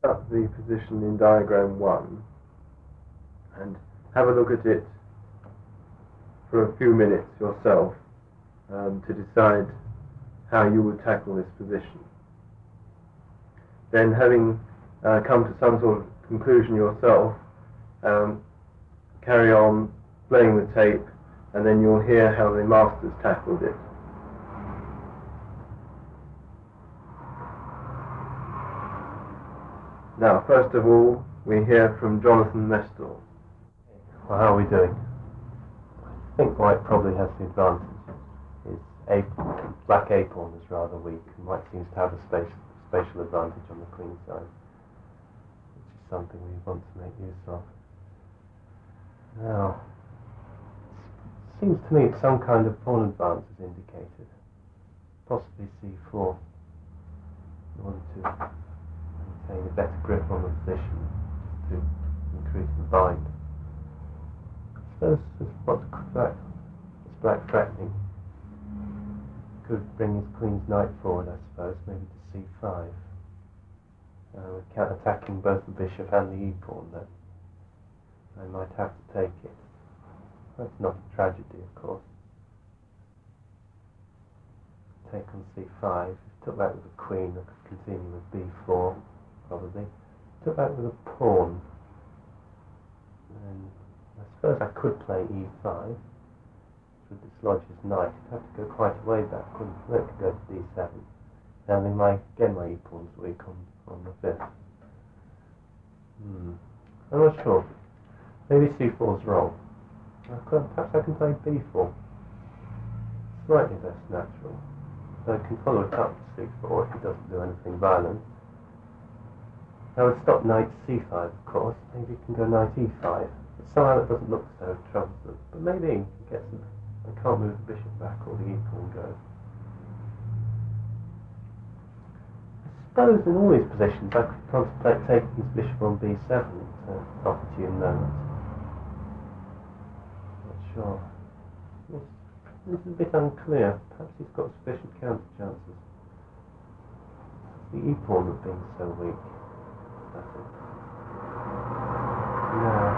up the position in diagram 1 and have a look at it for a few minutes yourself to decide how you would tackle this position. Then, having come to some sort of conclusion yourself, carry on playing the tape, and then you'll hear how the masters tackled it. Now, first of all, we hear from Jonathan Mestel. Well, how are we doing? I think white probably has the advantage. His black acorn is rather weak, and white seems to have a spatial advantage on the queen side, which is something we want to make use of. Now, it seems to me some kind of pawn advance is indicated, possibly c4, in order to maintain a better grip on the position, to increase the bind. I suppose what's black threatening could bring his queen's knight forward, I suppose, maybe to c5. Attacking both the bishop and the e-pawn, then I might have to take it. That's not a tragedy, of course. Take on c5. If I took that with a queen, I could continue with b4, probably. Took that with a pawn, and I suppose I could play e5, which would dislodge his knight. I'd have to go quite a way back, couldn't I? It could go to d7. And then my e-pawn's weak on the 5th. I'm not sure. Maybe c4's wrong. Perhaps I can play b4. Slightly less natural. So I can follow it up to c4 if he doesn't do anything violent. I would stop knight c5, of course. Maybe he can go knight e5. But somehow it doesn't look so troublesome. But maybe he gets it. I can't move the bishop back or the e-pawn goes. I suppose in all these positions I could contemplate taking his bishop on b7 at an opportune moment. Not sure. This is a bit unclear. Perhaps he's got sufficient counter chances. The e-pawn not being so weak. That's it. Now,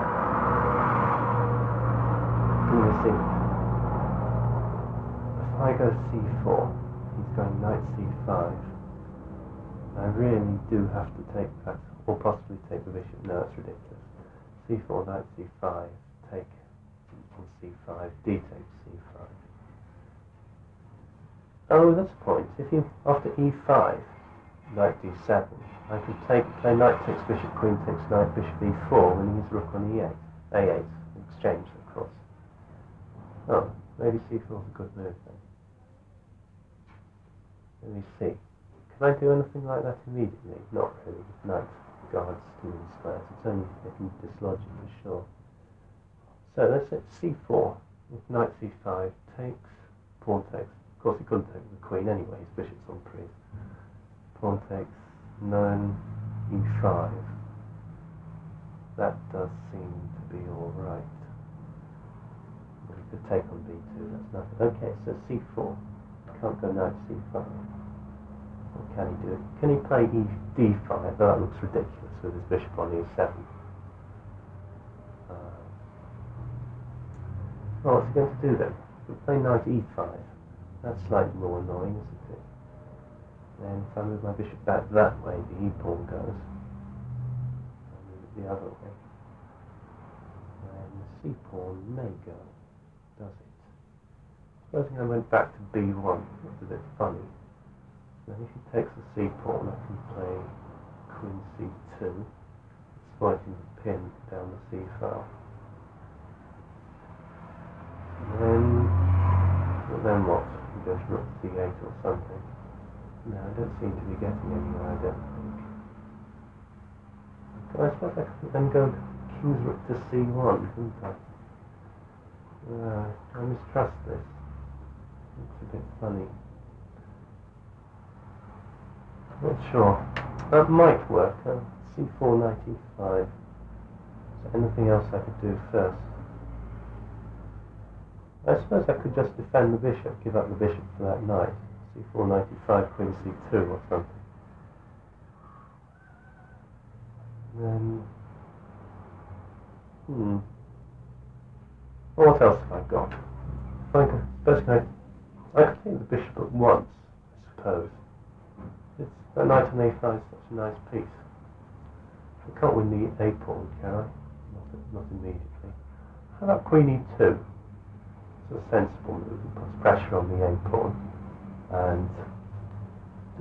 let me see. If I go c4, he's going knight c5. I really do have to take that, or possibly take the bishop. No, it's ridiculous. c4, knight c5, take on c5, d takes c5. Oh, that's a point. If you, after e5, knight d7, I could play knight takes bishop, queen takes knight, bishop e4, winning his rook on e8, a8, in exchange, of course. Oh, maybe c4 is a good move then. Let me see. Can I do anything like that immediately? Not really. Knight guards too many squares. It's only if it can dislodge it for sure. So let's say c4. If knight c5 takes, pawn takes. Of course he couldn't take the queen anyway. His bishop's on priest. Pawn takes, Nunn, e5. That does seem to be all right. We could take on b2. That's nothing. Okay, so c4. Can't go knight c5. What can he do? Can he play d5? That looks ridiculous with his bishop on e7. Well, what's he going to do then? He'll play knight e5. That's slightly more annoying, isn't it? Then if I move my bishop back that way, the e-pawn goes. I'll move it the other way. And the c-pawn may go, does it? Supposing I went back to b1, that's a bit funny. Then if he takes the c-pawn, I can play queen c2, exploiting the pin down the c file. And then what? He goes rook c8 or something. No, I don't seem to be getting anywhere, I don't think. I suppose I could then go king's rook to c1, couldn't I? I mistrust this. It's a bit funny. Not sure. That might work. c4, knight e5. Is there anything else I could do first? I suppose I could just defend the bishop, give up the bishop for that knight. c4, knight e5, queen c2 or something. And then, what else have I got? I suppose I could take the bishop at once, I suppose. That knight on a5 is such a nice piece. I can't win the a pawn, can I? Not immediately. How about queen e2? It's a sensible move. It puts pressure on the a pawn and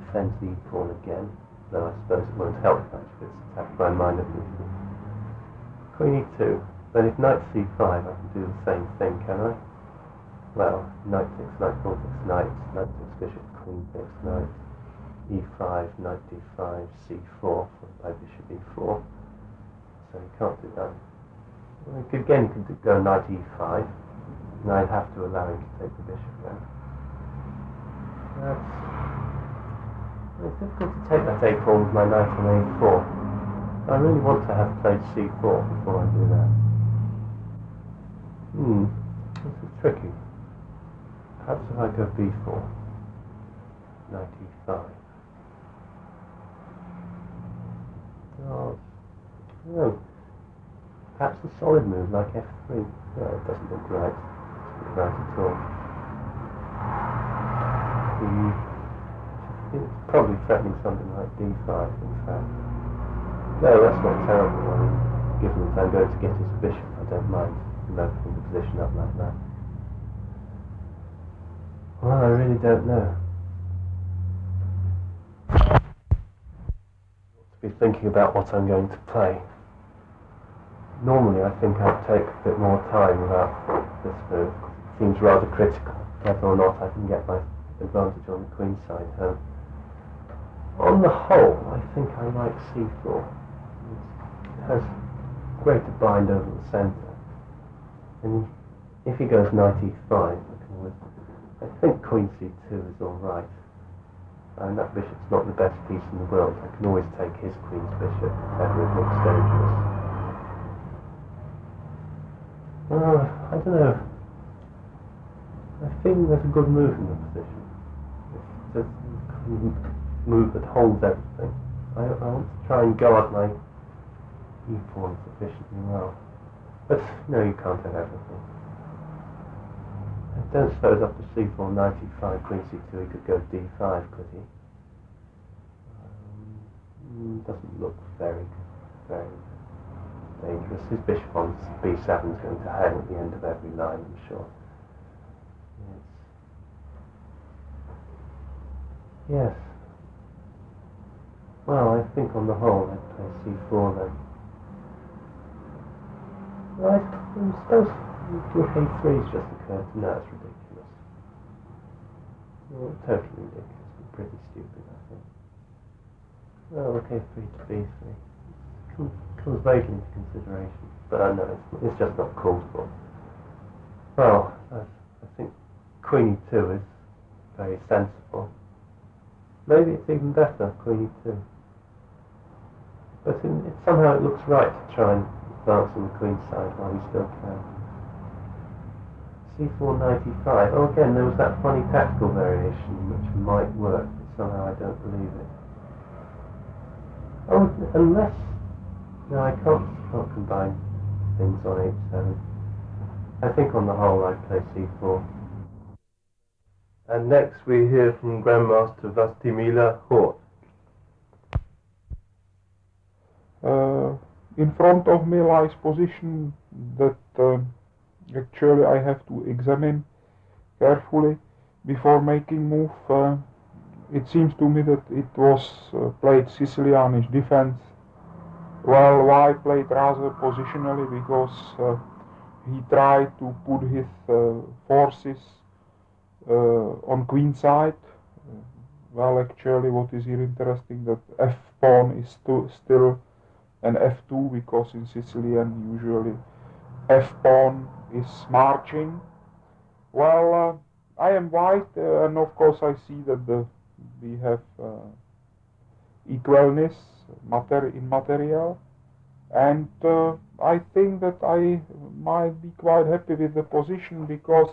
defends the e pawn again. Though I suppose it won't help much if it's attacked by a minor movement. Queen e2. Then if knight c5, I can do the same thing, can I? Well, knight takes knight, pawn takes knight, knight takes bishop, queen takes knight, e5, knight d5, c4, followed by bishop e4. So you can't do that. Well, again, you can go knight e5, and I'd have to allow him to take the bishop then. It's difficult to take that a pawn with my knight on a4. I really want to have played c4 before I do that. This is tricky. Perhaps if I go b4, knight e5. Oh, no. Perhaps a solid move like f3. No, it doesn't look right. It doesn't look right at all. It's probably threatening something like d5, in fact. No, that's not terrible. I mean, given that I'm going to get his bishop, I don't mind opening the position up like that. Well, I really don't know. Be thinking about what I'm going to play. Normally I think I'd take a bit more time about this move. It seems rather critical whether or not I can get my advantage on the queen side home. On the whole, I think I like c4. It has greater bind over the centre. And if he goes knight e5, I think queen c2 is alright. And that bishop's not the best piece in the world. I can always take his queen's bishop if ever it looks dangerous. I don't know. I think there's a good move in the position. It's a move that holds everything. I want to try and go at my e-pawn sufficiently well. But no, you can't have everything. I don't suppose after c4, knight e5, queen c2 he could go d5, could he? Doesn't look very, very dangerous. His bishop on b7 is going to hang at the end of every line, I'm sure. Yes. Well, I think on the whole I'd play c4 then. Well, I suppose rook a3 has just occurred to me. No, it's ridiculous. Well, totally ridiculous, but pretty stupid, I think. Well, rook a3 to b3. Comes vaguely into consideration, but I know it's just not called for. Well, I think queen e2 is very sensible. Maybe it's even better, queen e2. But somehow it looks right to try and advance on the queen side while we still can. c4, knight e5. Oh, again, there was that funny tactical variation which might work, but somehow I don't believe it. Oh, unless... No, I can't combine things on h7. I think on the whole I'd play c4. And next we hear from Grandmaster Vlastimila Hort. In front of me lies position that actually I have to examine carefully before making move. It seems to me that it was played Sicilianish defense. Well, why played rather positionally? Because he tried to put his forces on queen side. Well, actually, what is here interesting that f pawn is still an f2, because in Sicilian usually f pawn is marching. Well, I am white, and of course I see that we have equalness in material, and I think that I might be quite happy with the position, because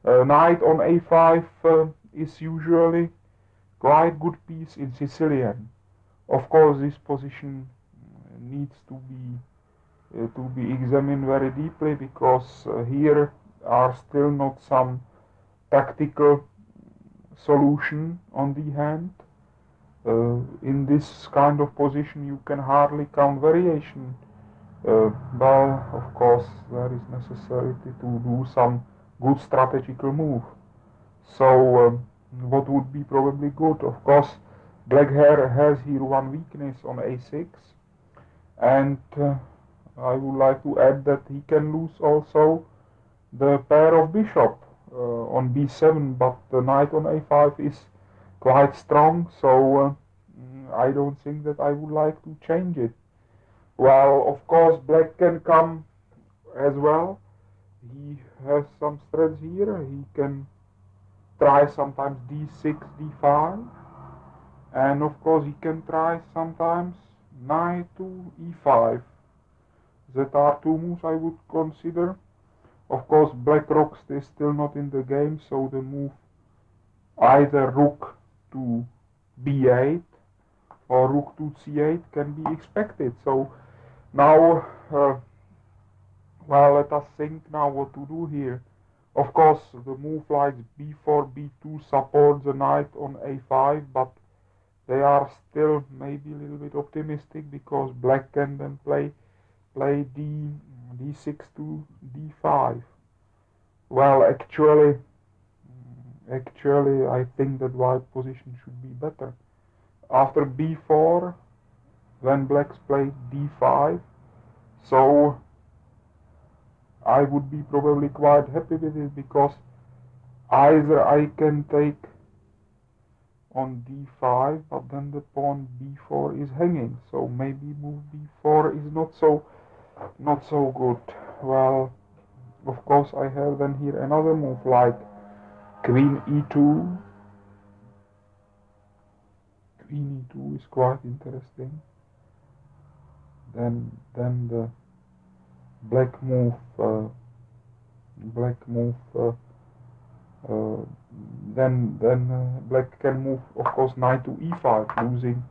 knight on a5 is usually quite good piece in Sicilian. Of course, this position needs to be examined very deeply, because here are still not some tactical solution on the hand. In this kind of position you can hardly count variation. Well, of course, there is necessity to do some good strategical move. So, what would be probably good? Of course, black has here one weakness on a6, and I would like to add that he can lose also the pair of bishop on b7, but the knight on a5 is quite strong, so I don't think that I would like to change it. Well, of course, black can come as well. He has some threats here. He can try sometimes d6, d5, and of course he can try sometimes knight to e5. That are two moves I would consider. Of course, black rook is still not in the game, so the move either rook to b8 or rook to c8 can be expected. So now, well, let us think now what to do here. Of course, the move like b4, b2 support the knight on a5, but they are still maybe a little bit optimistic, because black can then play d6 to d5. Well, actually I think that white position should be better. After b4, when blacks play d5, so I would be probably quite happy with it, because either I can take on d5, but then the pawn b4 is hanging, so maybe move b4 is not so good. Well, of course I have then here another move like queen e2. Queen e2 is quite interesting. Then the black move black can move, of course, knight to e5,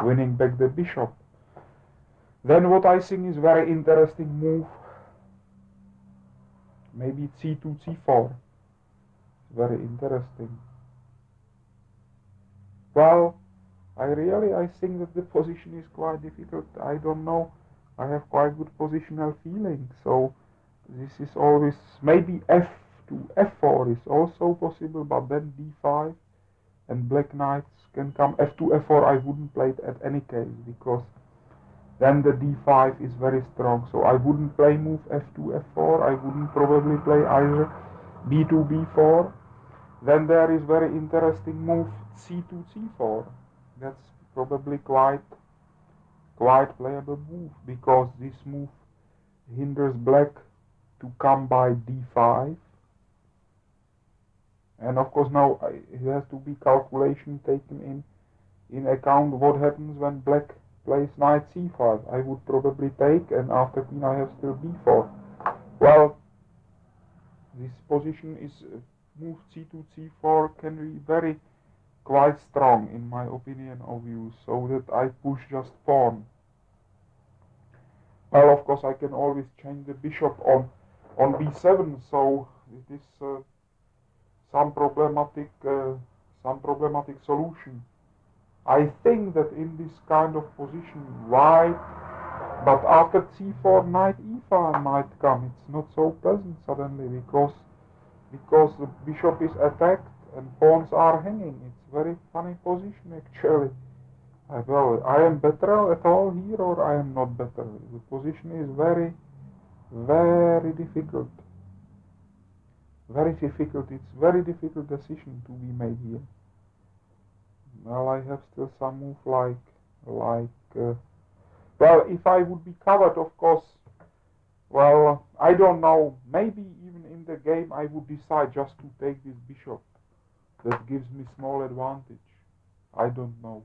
winning back the bishop. Then what I think is very interesting move, maybe c2, c4. Very interesting. Well, I think that the position is quite difficult. I don't know. I have quite good positional feeling. So this is always, maybe f to f4 is also possible, but then d5 and black knights can come. f to f4 I wouldn't play it at any case, because then the d5 is very strong. So I wouldn't play move f to f4. I wouldn't probably play either b to b4. Then there is very interesting move c to c4. That's probably quite playable move, because this move hinders black to come by d5. And of course now it has to be calculation taken in account what happens when black plays knight c5. I would probably take, and after queen I have still b4. Well, this position is move c2, c4 can be quite strong in my opinion of view, so that I push just pawn. Well, of course I can always change the bishop on b7, so it is some problematic solution. I think that in this kind of position white, but after c4 knight e5 might come. It's not so pleasant suddenly, because the bishop is attacked and pawns are hanging. It's very funny position actually. Well, I am better at all here, or I am not better. The position is very, very difficult. Very difficult. It's very difficult decision to be made here. Well, I have still some move well, if I would be covered, of course, well, I don't know, maybe even in the game I would decide just to take this bishop. That gives me small advantage. I don't know.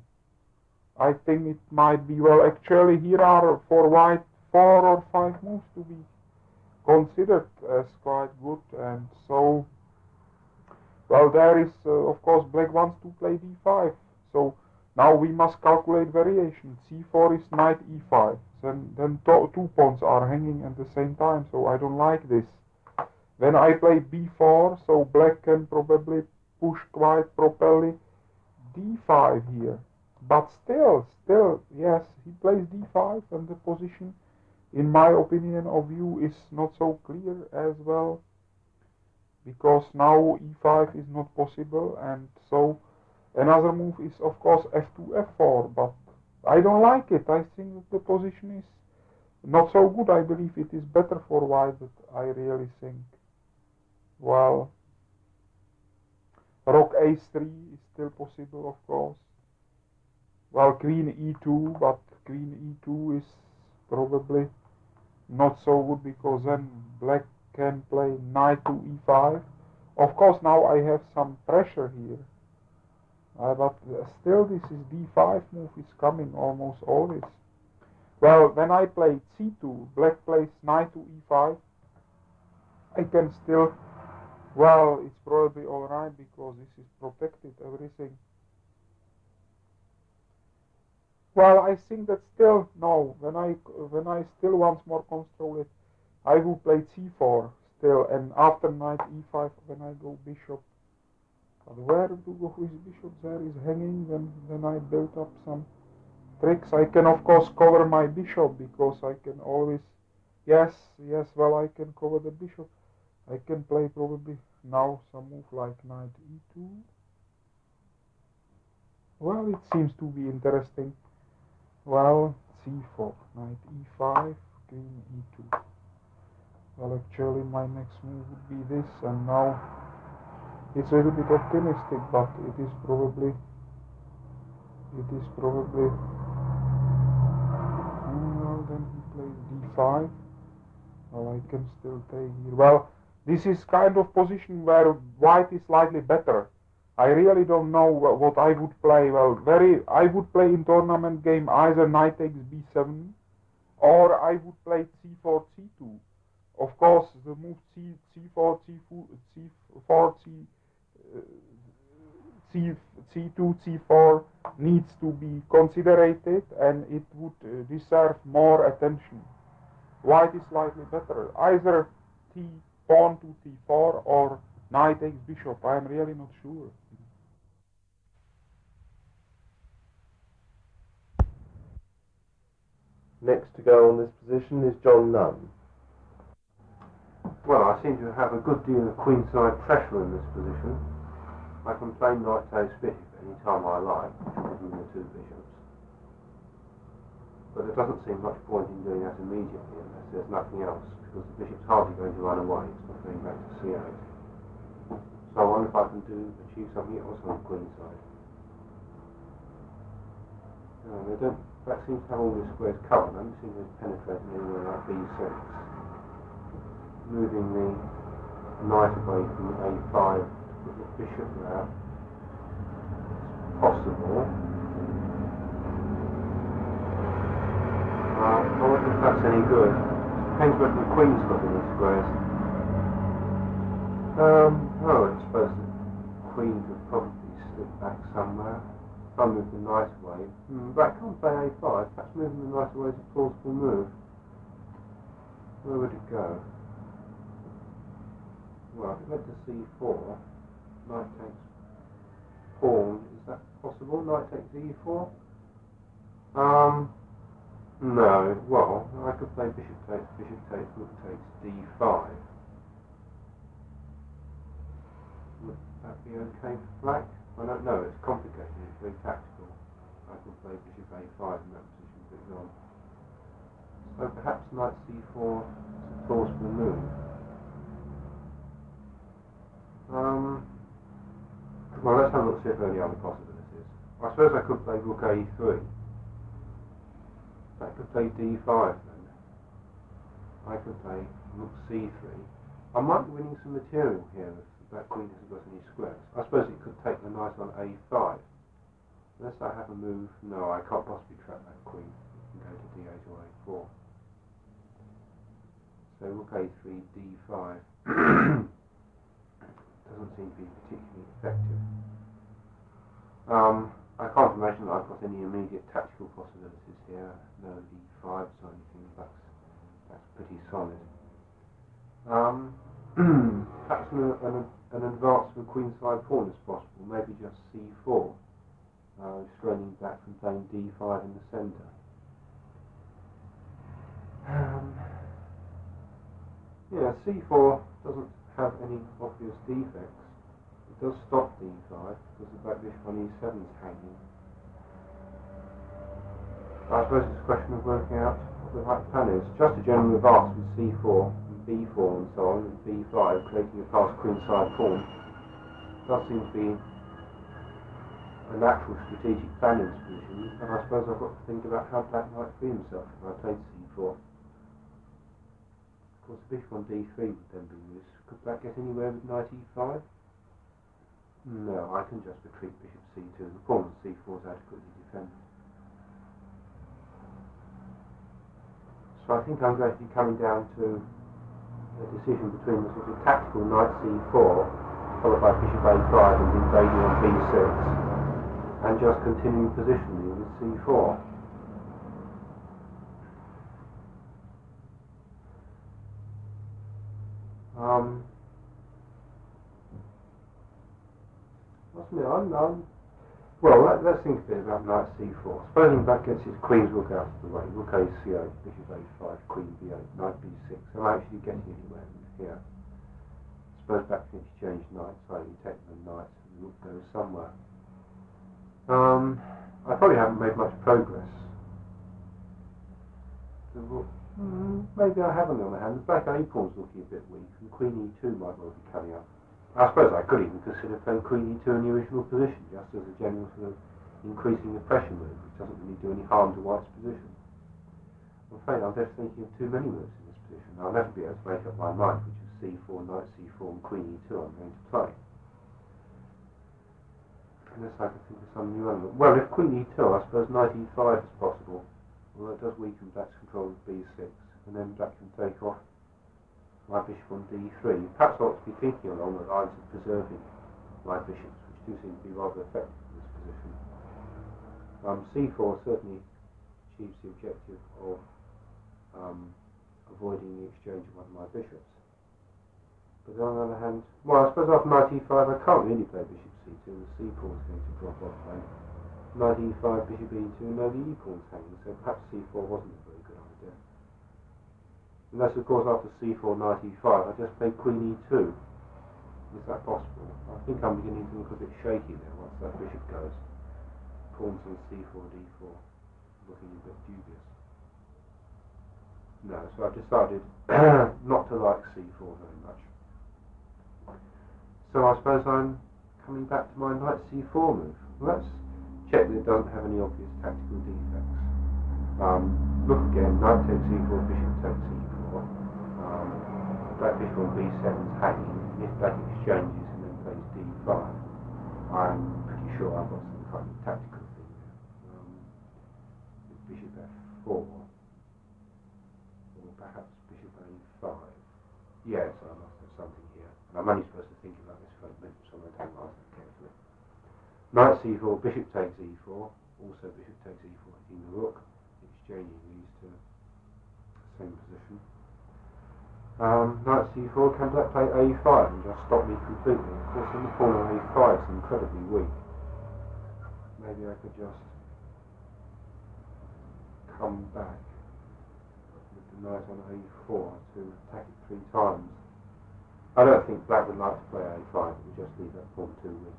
I think it might be, well, actually here are for white 4 or 5 moves to be considered as quite good, and so, well, there is, of course, black wants to play d5, so Now we must calculate variation. c4 is knight e5. Then 2 pawns are hanging at the same time, so I don't like this. When I play b4, so black can probably push quite properly d5 here. But still, yes, he plays d5, and the position, in my opinion of view, is not so clear as well, because now e5 is not possible, and so another move is of course f2, f4, but I don't like it. I think that the position is not so good. I believe it is better for white, but I really think, well, rook a3 is still possible, of course. Well, queen e2, but queen e2 is probably not so good, because then black can play knight to e5. Of course, now I have some pressure here. But still, this is d5 move is coming almost always. Well, when I play c2, black plays knight to e5. I can still, well, it's probably alright, because this is protected, everything. Well, I think that still, no, when I still once more control it, I will play c4 still, and after knight e5, when I go bishop. But where to go with bishop? There is hanging. Then I built up some tricks. I can of course cover my bishop, because I can always, yes, well, I can cover the bishop. I can play probably now some move like knight e2. Well, it seems to be interesting. Well, c4, knight e5, queen e2. Well, actually my next move would be this, and now it's a little bit optimistic, but it is probably, well, then he plays d5. Well, I can still take here. Well, this is kind of position where white is slightly better. I really don't know what I would play. Well, I would play in tournament game either knight takes b7, or I would play c4, c2. Of course, the move c4, c4, c2, c4 needs to be considered, and it would deserve more attention. White is slightly better. Either pawn to t4 or knight takes bishop. I am really not sure. Next to go on this position is John Nunn. Well, I seem to have a good deal of queenside pressure in this position. I can play knight takes bishop any time I like, between the two bishops. But there doesn't seem much point in doing that immediately unless there's nothing else, because the bishop's hardly going to run away. It's not going back to c8. So I wonder if I can achieve something else on the queenside. No, that seems to have all the squares covered. I don't seem to penetrate anywhere like b6. Moving the knight away from a5 to put the bishop there. It's possible. I wonder if that's any good. Depends whether the queen's got any squares. I suppose the queen could probably slip back somewhere. If I move the knight away. But I can't play a5. Perhaps moving the knight away is a plausible move. Where would it go? Well, if it went to c4, knight takes pawn. Is that possible? Knight takes e4? No. Well, I could play bishop takes, rook takes d5. Would that be okay for black? I don't know. It's complicated. It's very tactical. I could play bishop a5 in that position if it's on. So perhaps knight c4 is a plausible move. Well, let's have a look, see if there are any other possibilities. I suppose I could play rook a3. I could play d5 then. I could play rook c3. I might be winning some material here if that queen hasn't got any squares. I suppose it could take the knight on a5. Unless I have a move, no, I can't possibly trap that queen. It can go to d8 or a4. So rook a3, d5. Doesn't seem to be particularly effective. I can't imagine that I've got any immediate tactical possibilities here. No e5s or anything. That's pretty solid. Perhaps an advance of a queenside pawn is possible. Maybe just c4, restraining black from playing d5 in the centre. Yeah, c4 doesn't have any obvious defects. It does stop d5 because the black bishop on e7 is hanging. I suppose it's a question of working out what the right plan is. Just a general advance with c4 and b4 and so on, and b5, creating a passed queenside pawn, does seem to be a natural strategic plan in this position, and I suppose I've got to think about how black might free himself if I played c4. Of course, the bishop on d3 would then be loose. Could black get anywhere with knight e5? No, I can just retreat bishop c2. The pawn on c4 is adequately defended. So I think I'm going to be coming down to a decision between the sort of tactical knight c4, followed by bishop a5 and invading on b6, and just continuing positionally with c4. What's me? Well, let's think a bit about knight c4. Supposing black gets his queen's rook out of the way, rook a8, bishop a5, queen b8, knight b6. Am I actually getting anywhere here? Suppose black can exchange knights, i.e. take the knight and the rook goes somewhere. I probably haven't made much progress. The rook, maybe I haven't on the hand. The black a pawn's looking a bit weak, and queen e2 might well be coming up. I suppose I could even consider playing queen e2 in the original position, just as a general sort of increasing the pressure move, which doesn't really do any harm to white's position. I'm afraid I'm just thinking of too many moves in this position. I'll never be able to make up my mind which is c4, knight c4 and queen e2 I'm going to play. Unless I can think of some new element. Well, if queen e2, I suppose knight e5 is possible, although it does weaken black's control of b6, and then black can take off my bishop on d3. Perhaps I ought to be thinking along the lines of preserving my bishops, which do seem to be rather effective in this position. c4 certainly achieves the objective of avoiding the exchange of one of my bishops. But on the other hand, well, I suppose after knight e5 I can't really play bishop c2, the c pawn is going to drop off then. Knight e5, bishop e2, and now the e pawn's hanging, so perhaps c4 wasn't a very good idea. Unless, of course, after c4, knight e5, I just play queen e2. Is that possible? I think I'm beginning to look a bit shaky there once that bishop goes. Pawns on c4, d4, looking a bit dubious. No, so I've decided not to like c4 very much. So I suppose I'm coming back to my knight c4 move. Let's check that it doesn't have any obvious tactical defects. Look again, knight takes e4, bishop takes e4. Black bishop on b7 is hanging. If black exchanges and then plays d5, I'm pretty sure I've got some kind of tactical thing there. With bishop f4, or perhaps bishop a5. Yes, I must have something here. And I'm only supposed to think about this for a minute, so I'm going to take my answer carefully. Knight c4, bishop takes e4, also bishop takes e4, hitting the rook, exchanging these to the same position. Knight c4, can black play a5 and just stop me completely? Of course, then the pawn on a5 is incredibly weak. Maybe I could just come back with the knight on a4 to attack it 3 times. I don't think black would like to play a5, it would just leave that pawn too weak.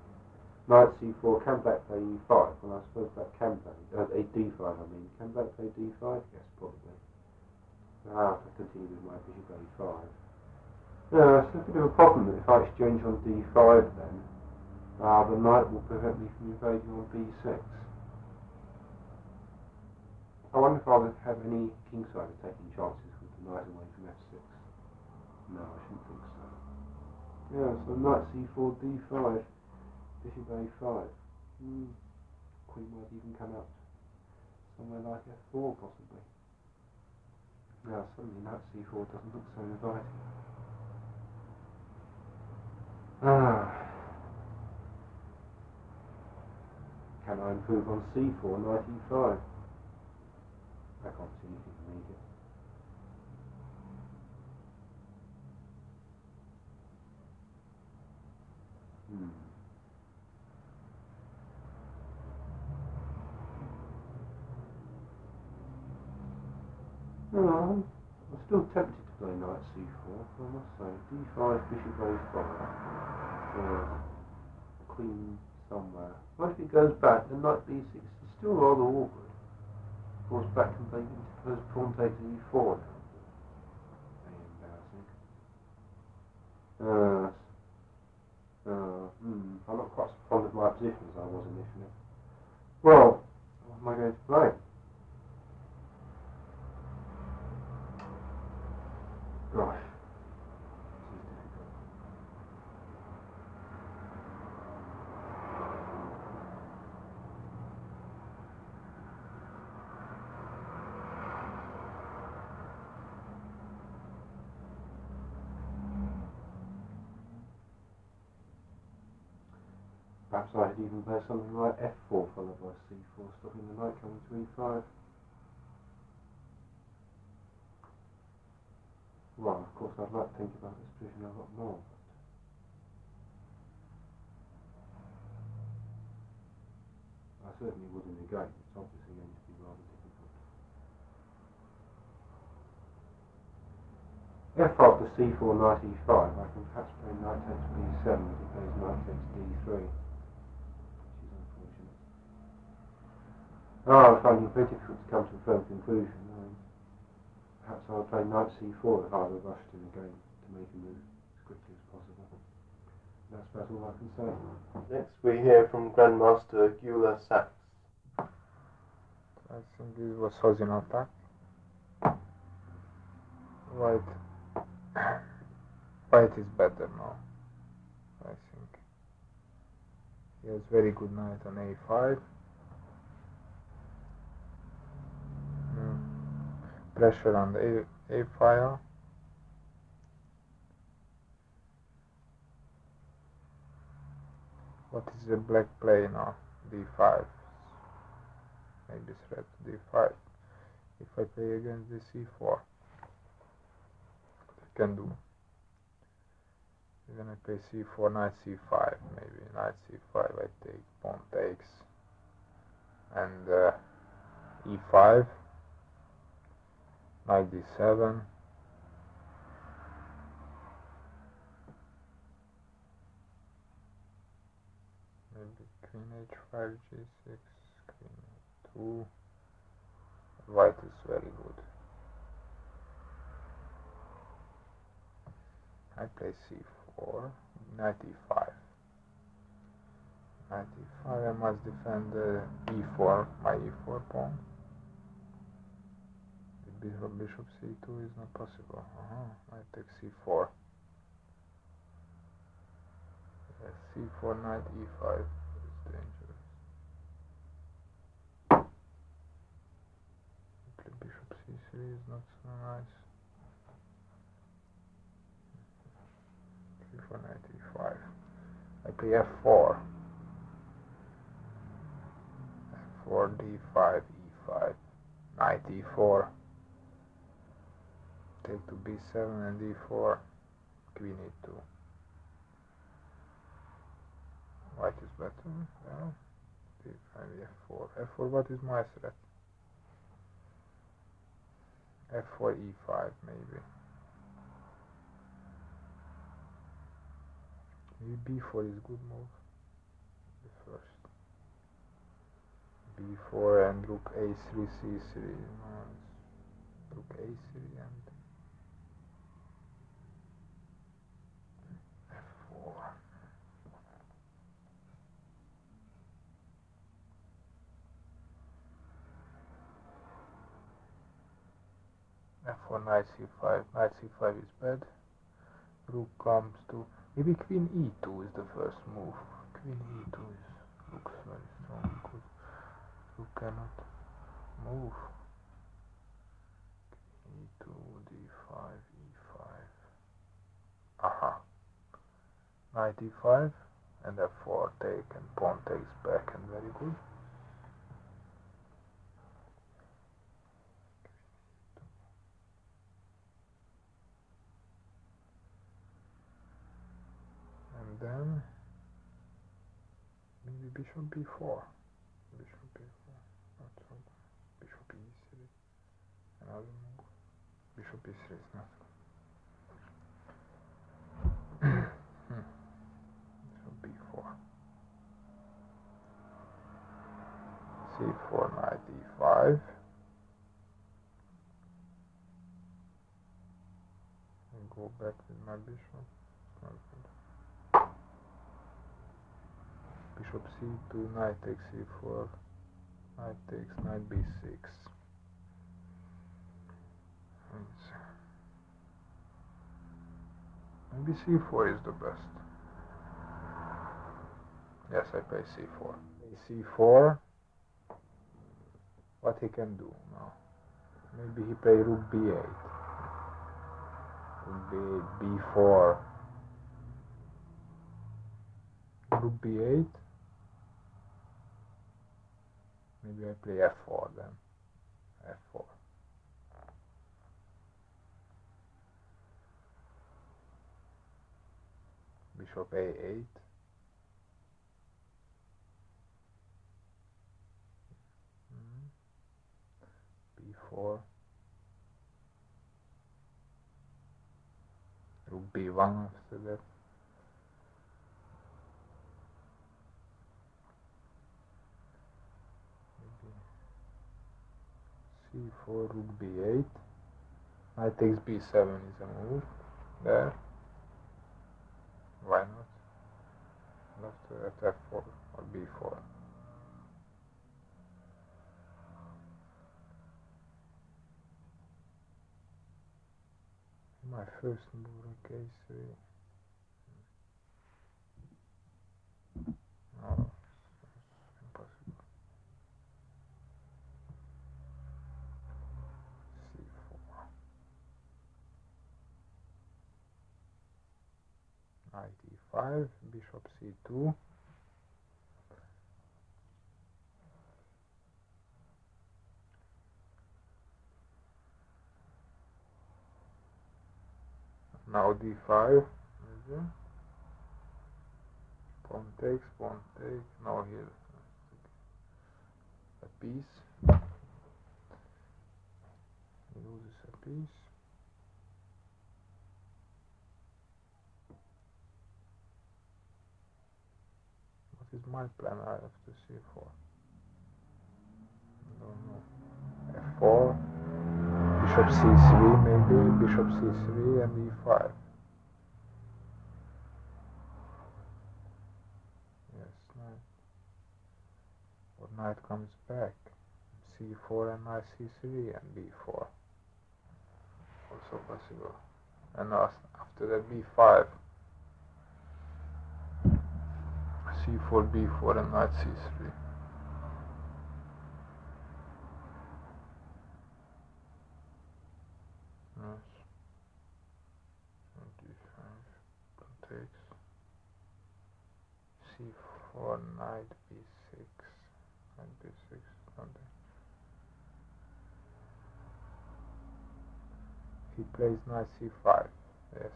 Knight c4, can black play e5? Well, I suppose black can play a d5, I mean. Can black play d5? Yes, probably. I'll have to continue with my bishop a5. It's a bit of a problem that if I exchange on d5 then, the knight will prevent me from invading on b6. I wonder if I would have any kingside attacking chances with the knight away from f6. No, I shouldn't think so. Yeah, so knight c4, d5, bishop a5. Queen might even come out somewhere like f4 possibly. Now suddenly knight c4 doesn't look so inviting. can I improve on c4, knight e5? I can't see anything immediate. No, I'm still tempted to play knight c4, I must say. d5, bishop a5. Or queen somewhere. What if it goes back, then knight b6 is still rather awkward. Of course, back can take first pawn takes e4 now. Very embarrassing. I'm not quite so fond of my position as I was initially. Well, what am I going to play? Gosh, this is difficult. Perhaps I could even play something like f4 followed by c4, stopping the knight coming to e5. Well, of course, I'd like to think about this position a lot more, but I certainly would in the game. It's obviously going to be rather difficult. F after c4, knight e5, I can perhaps play knight takes b7, but he plays knight takes d3, which is unfortunate. I'm finding it very difficult to come to a firm conclusion. Perhaps I'll play knight c4 if I were rushed in the game to make a move as quickly as possible. That's about all I can say. Next we hear from Grandmaster Sax. I think this was holding attack. White is better now, I think. He has very good knight on a5. Pressure on the a file. What is the black play now? d5. Maybe threat d5. If I play against the c4, I can do. Then I play c4, knight c5. Maybe knight c5. I take pawn takes, and e5. Knight d7, maybe queen h5, g6, queen e2. White is very good. I play c4, knight e5. Knight e5, I must defend e4, my e4 pawn. Bishop c2 is not possible. Knight takes c4. Yes, c4, knight e5 is dangerous. Bishop c3 is not so nice. c4, knight e5. I play f4. f4, d5, e5. Knight e4. Take to b7 and d4, queen e2. White is better. Well, d5, f4. f4, what is my threat? f4, e5, maybe. Maybe b4 is good move. The first. b4 and rook a3, c3. No, rook a3 and f4, knight c5. Knight c5 is bad. Rook comes to maybe queen e2 is the first move. Queen e2 looks very strong because rook cannot move. e2, d5, e5. Knight e5 and f4 take and pawn takes back and very good. bishop b4. Bishop b4. Not so good. Bishop e3. Another move. Bishop e3 is not good. Bishop b4. c4, knight e5. And go back with my bishop. Not good. Bishop c2, knight takes c4, knight takes, knight b6. Maybe c4 is the best. Yes, I play c4. c4. What he can do now? Maybe he play rook b8. Rook b8, b4. Rook b8. Maybe I play f4 then. f4. Bishop a8. b4. Rook b1 after that. c4, rook b8. Knight takes b7 is a move. There. Why not? Left at f4 or b4. My first move in k3. No, it's impossible. c4. Knight e5, bishop c2. Now d5. Pawn takes, now here a piece. He loses a piece. What is my plan? I have to c4. I don't know. f4. Bishop c3 maybe. Bishop c3 and e5. Or knight comes back, c4 and knight c3 and b4, also possible. And after that b5, c4, b4 and knight c3. Yes. d5 takes, c4, knight b6. Knight b6, something. He plays knight c5. Yes,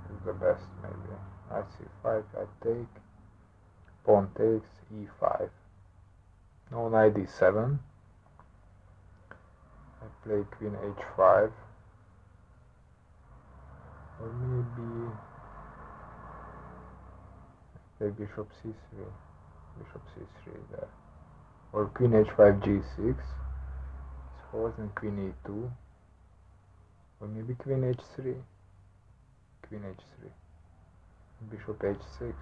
it's the best maybe. Knight c5, I take. Pawn takes, e5. No, knight d7. I play queen h5. Or maybe bishop c3, bishop c3 there, or queen h5 g6, suppose, and queen e2, or maybe queen h3, bishop h6,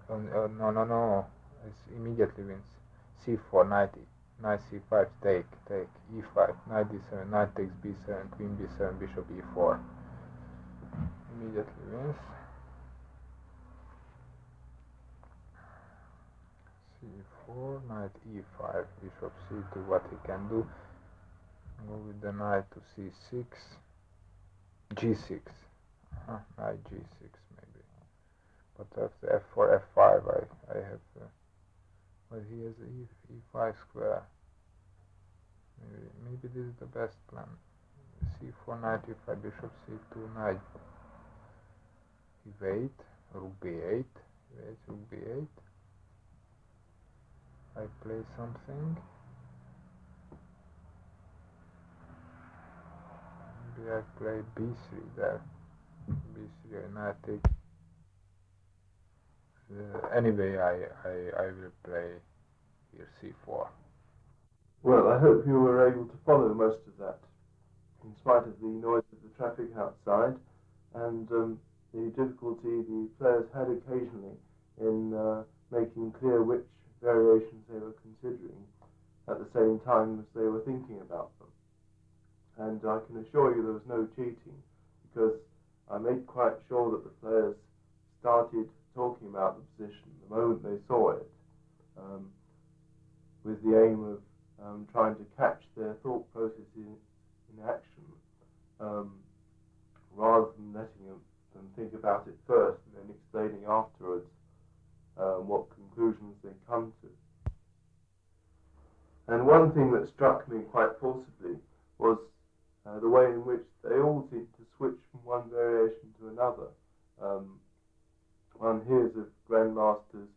or no, it's immediately wins. c4, knight c5, take, e5, knight d7, knight takes b7, queen b7, bishop e4. Immediately wins. c4, knight e5, bishop c2, what he can do. Go with the knight to c6, g6. Knight g6 maybe. But after f4, f5, I have... but he has e5 square. Maybe this is the best plan. C4 knight e5 bishop c2 knight e8 rook b8 rook b8. I play something. Maybe I play b3 there. b3 and I take. Anyway, I will play here c4. Well, I hope you were able to follow most of that, in spite of the noise of the traffic outside, and the difficulty the players had occasionally in making clear which variations they were considering at the same time as they were thinking about them. And I can assure you there was no cheating, because I made quite sure that the players started talking about the position the moment they saw it, with the aim of trying to catch their thought process in action, rather than letting them think about it first and then explaining afterwards what conclusions they come to. And one thing that struck me quite forcibly was the way in which they all seemed to switch from one variation to another. One hears of Grandmasters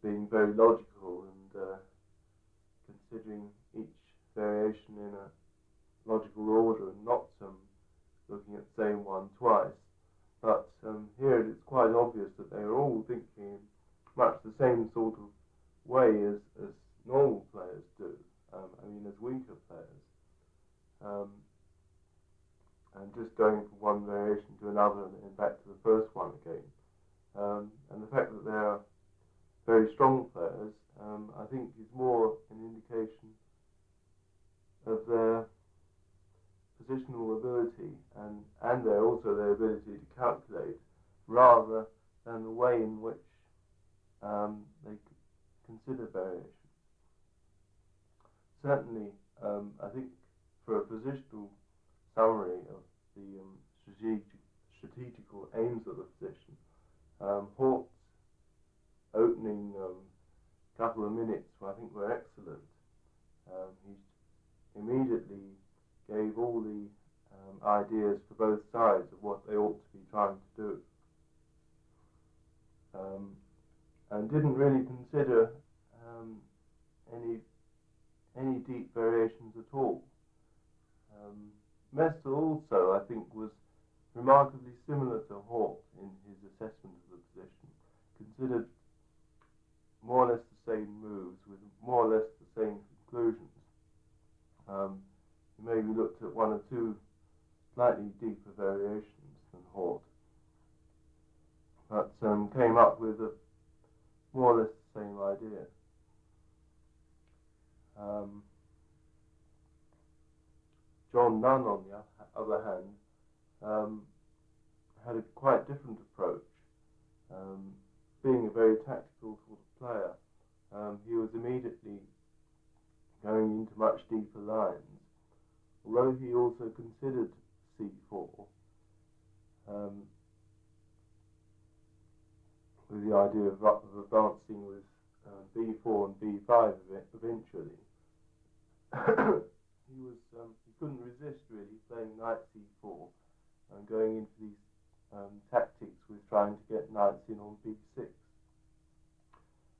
being very logical and considering each variation in a logical order and not looking at the same one twice. But here it's quite obvious that they are all thinking much the same sort of way as normal players do, as weaker players. And just going from one variation to another and then back to the first one again. And the fact that they are very strong players, I think is more an indication of their positional ability and also their ability to calculate, rather than the way in which they consider variation. Certainly, I think for a positional summary of the strategical aims of the position, Hort's opening couple of minutes, I think, were excellent. He immediately gave all the ideas for both sides of what they ought to be trying to do, and didn't really consider any deep variations at all. Mestel also, I think, was remarkably similar to Hort in his assessment of the position, considered more or less the same moves with more or less the same conclusions. He maybe looked at one or two slightly deeper variations than Hort, but came up with a more or less the same idea. John Nunn, on the other hand, had a quite different approach. Being a very tactical sort of player, he was immediately going into much deeper lines, although he also considered c4 with the idea of advancing with b4 and b5 eventually. He couldn't resist really playing knight c4 and going into these tactics with trying to get knights in on b6.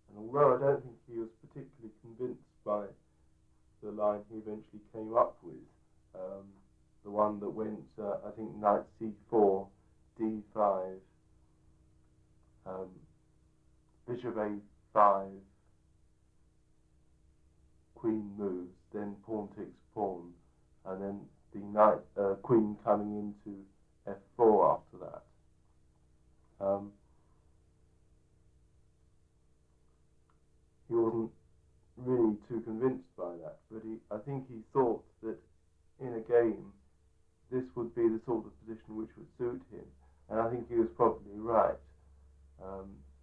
And although I don't think he was particularly convinced by the line he eventually came up with, the one that went, I think, knight c4, d5, bishop a5, queen moves, then pawn takes pawn, and then the knight, queen coming into f4 after that. He wasn't really too convinced by that, but I think he thought that in a game this would be the sort of position which would suit him, and I think he was probably right,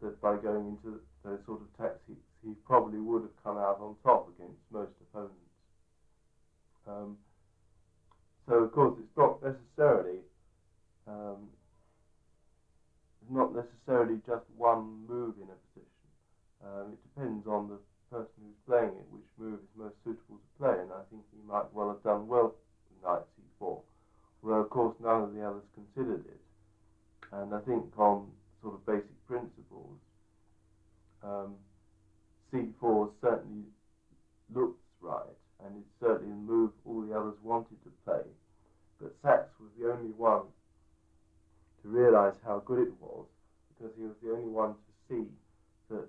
that by going into those sort of tactics he probably would have come out on top against most opponents. So of course it's not necessarily just one move in a position. It depends on the the person who's playing it which move is most suitable to play, and I think he might well have done well with knight c4, although of course none of the others considered it. And I think on sort of basic principles, c4 certainly looks right, and it's certainly the move all the others wanted to play, but Sachs was the only one to realise how good it was, because he was the only one to see that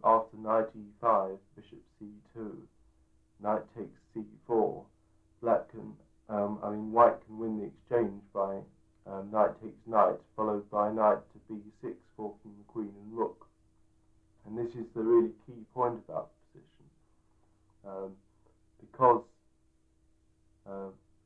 after knight e5, bishop c2, knight takes c4, white can win the exchange by knight takes knight, followed by knight to b6, forking the queen and rook. And this is the really key point about the position, because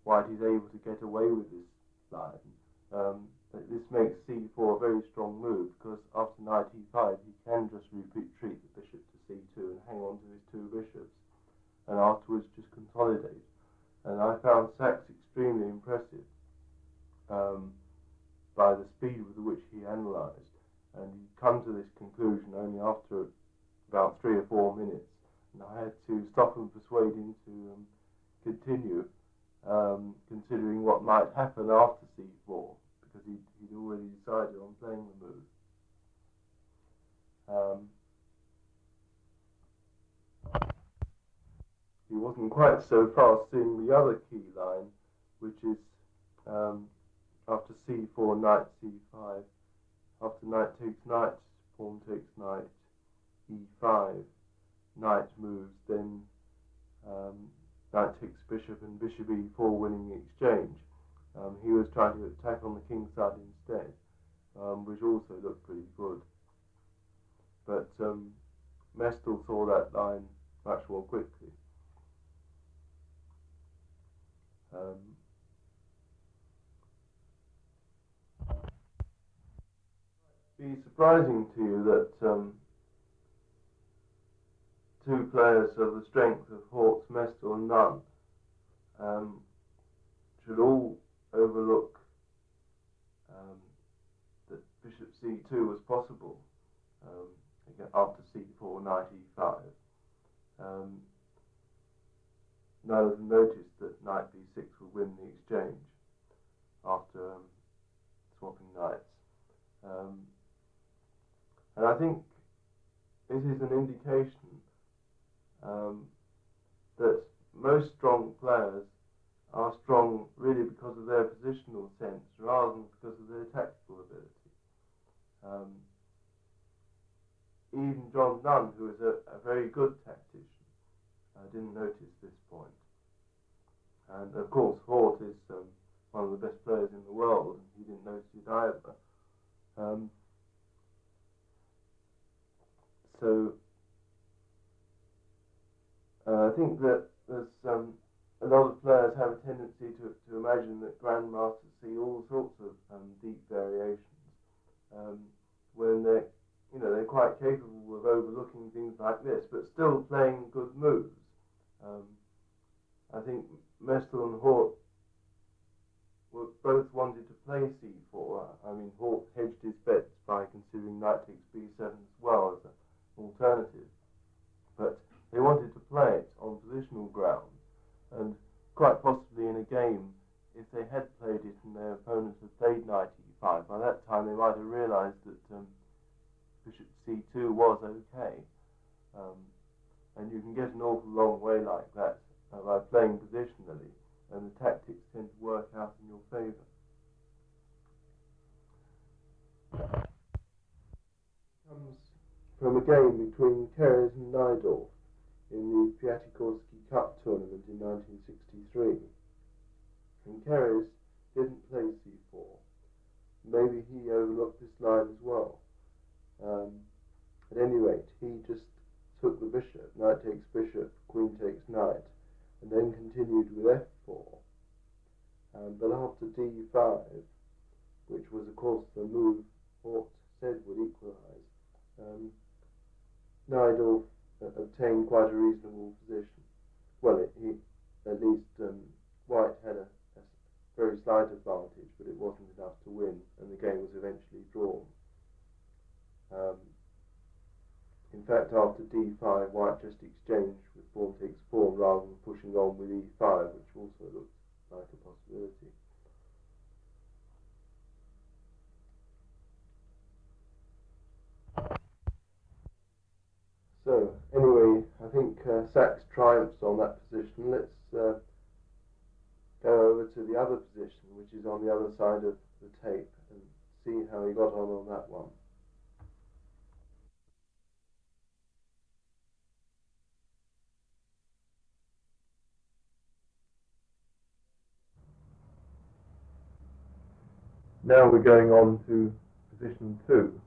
white is able to get away with this line. This makes c4 a very strong move, because after knight e5 he can just retreat the bishop to c2 and hang on to his two bishops, and afterwards just consolidate. And I found Sachs extremely impressive by the speed with which he analysed, and he'd come to this conclusion only after about 3 or 4 minutes, and I had to stop and persuade him to continue, considering what might happen after c4, because he'd already decided on playing the move. He wasn't quite so fast seeing the other key line, which is after c4, knight c5, after knight takes knight, pawn takes knight, e5, knight moves, then knight takes bishop and bishop e4, winning the exchange. He was trying to attack on the king's side instead, which also looked pretty good. But Mestel saw that line much more quickly. It'd be surprising to you that two players of the strength of Hort, Mestel and Nunn should all overlook that bishop c2 was possible after c4, knight e5. None of them noticed that knight b6 would win the exchange after swapping knights. And I think this is an indication that most strong players are strong really because of their positional sense rather than because of their tactical ability. Even John Nunn, who is a very good tactician, didn't notice this point. And of course Hort is one of the best players in the world, and he didn't notice it either. So I think that there's a lot of players have a tendency to imagine that Grandmasters see all sorts of deep variations when they're quite capable of overlooking things like this, but still playing good moves. I think Mestel and Hort both wanted to play c4. Hort hedged his bets by considering knight takes b7 as well as an alternative, but they wanted to play it on positional ground, and quite possibly in a game, if they had played it and their opponents had played knight e5, by that time they might have realised that bishop c2 was okay, and you can get an awful long way like that by playing positionally, and the tactics tend to work out in your favour. Comes from a game between Keres and Najdorf in the Piatigorsky Cup tournament in 1963. And Keres didn't play c4. Maybe he overlooked this line as well. At any rate, he just took the bishop, knight takes bishop, queen takes knight, and then continued with f4. But after d5, which was of course the move Hort said would equalise, Najdorf obtained quite a reasonable position. Well, at least White had a very slight advantage, but it wasn't enough to win, and the game was eventually drawn. In fact, after d5, white just exchanged with pawn takes pawn rather than pushing on with e5, which also looks like a possibility. So, anyway, I think Sachs triumphs on that position. Let's go over to the other position, which is on the other side of the tape, and see how he got on that one. Now we're going on to position 2.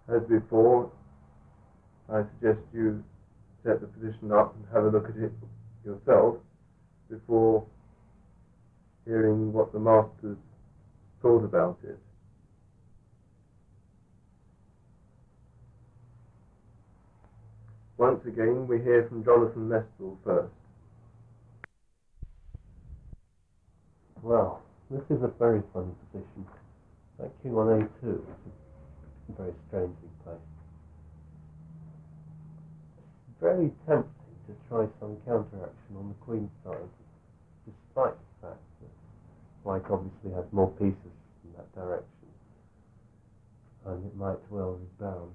As before, I suggest you set the position up and have a look at it yourself before hearing what the masters thought about it. Once again, we hear from Jonathan Mestel first. Well, this is a very funny position. That king on a2 is very strangely placed. It's very tempting to try some counteraction on the queen side, despite the fact that white obviously has more pieces in that direction, and it might well rebound.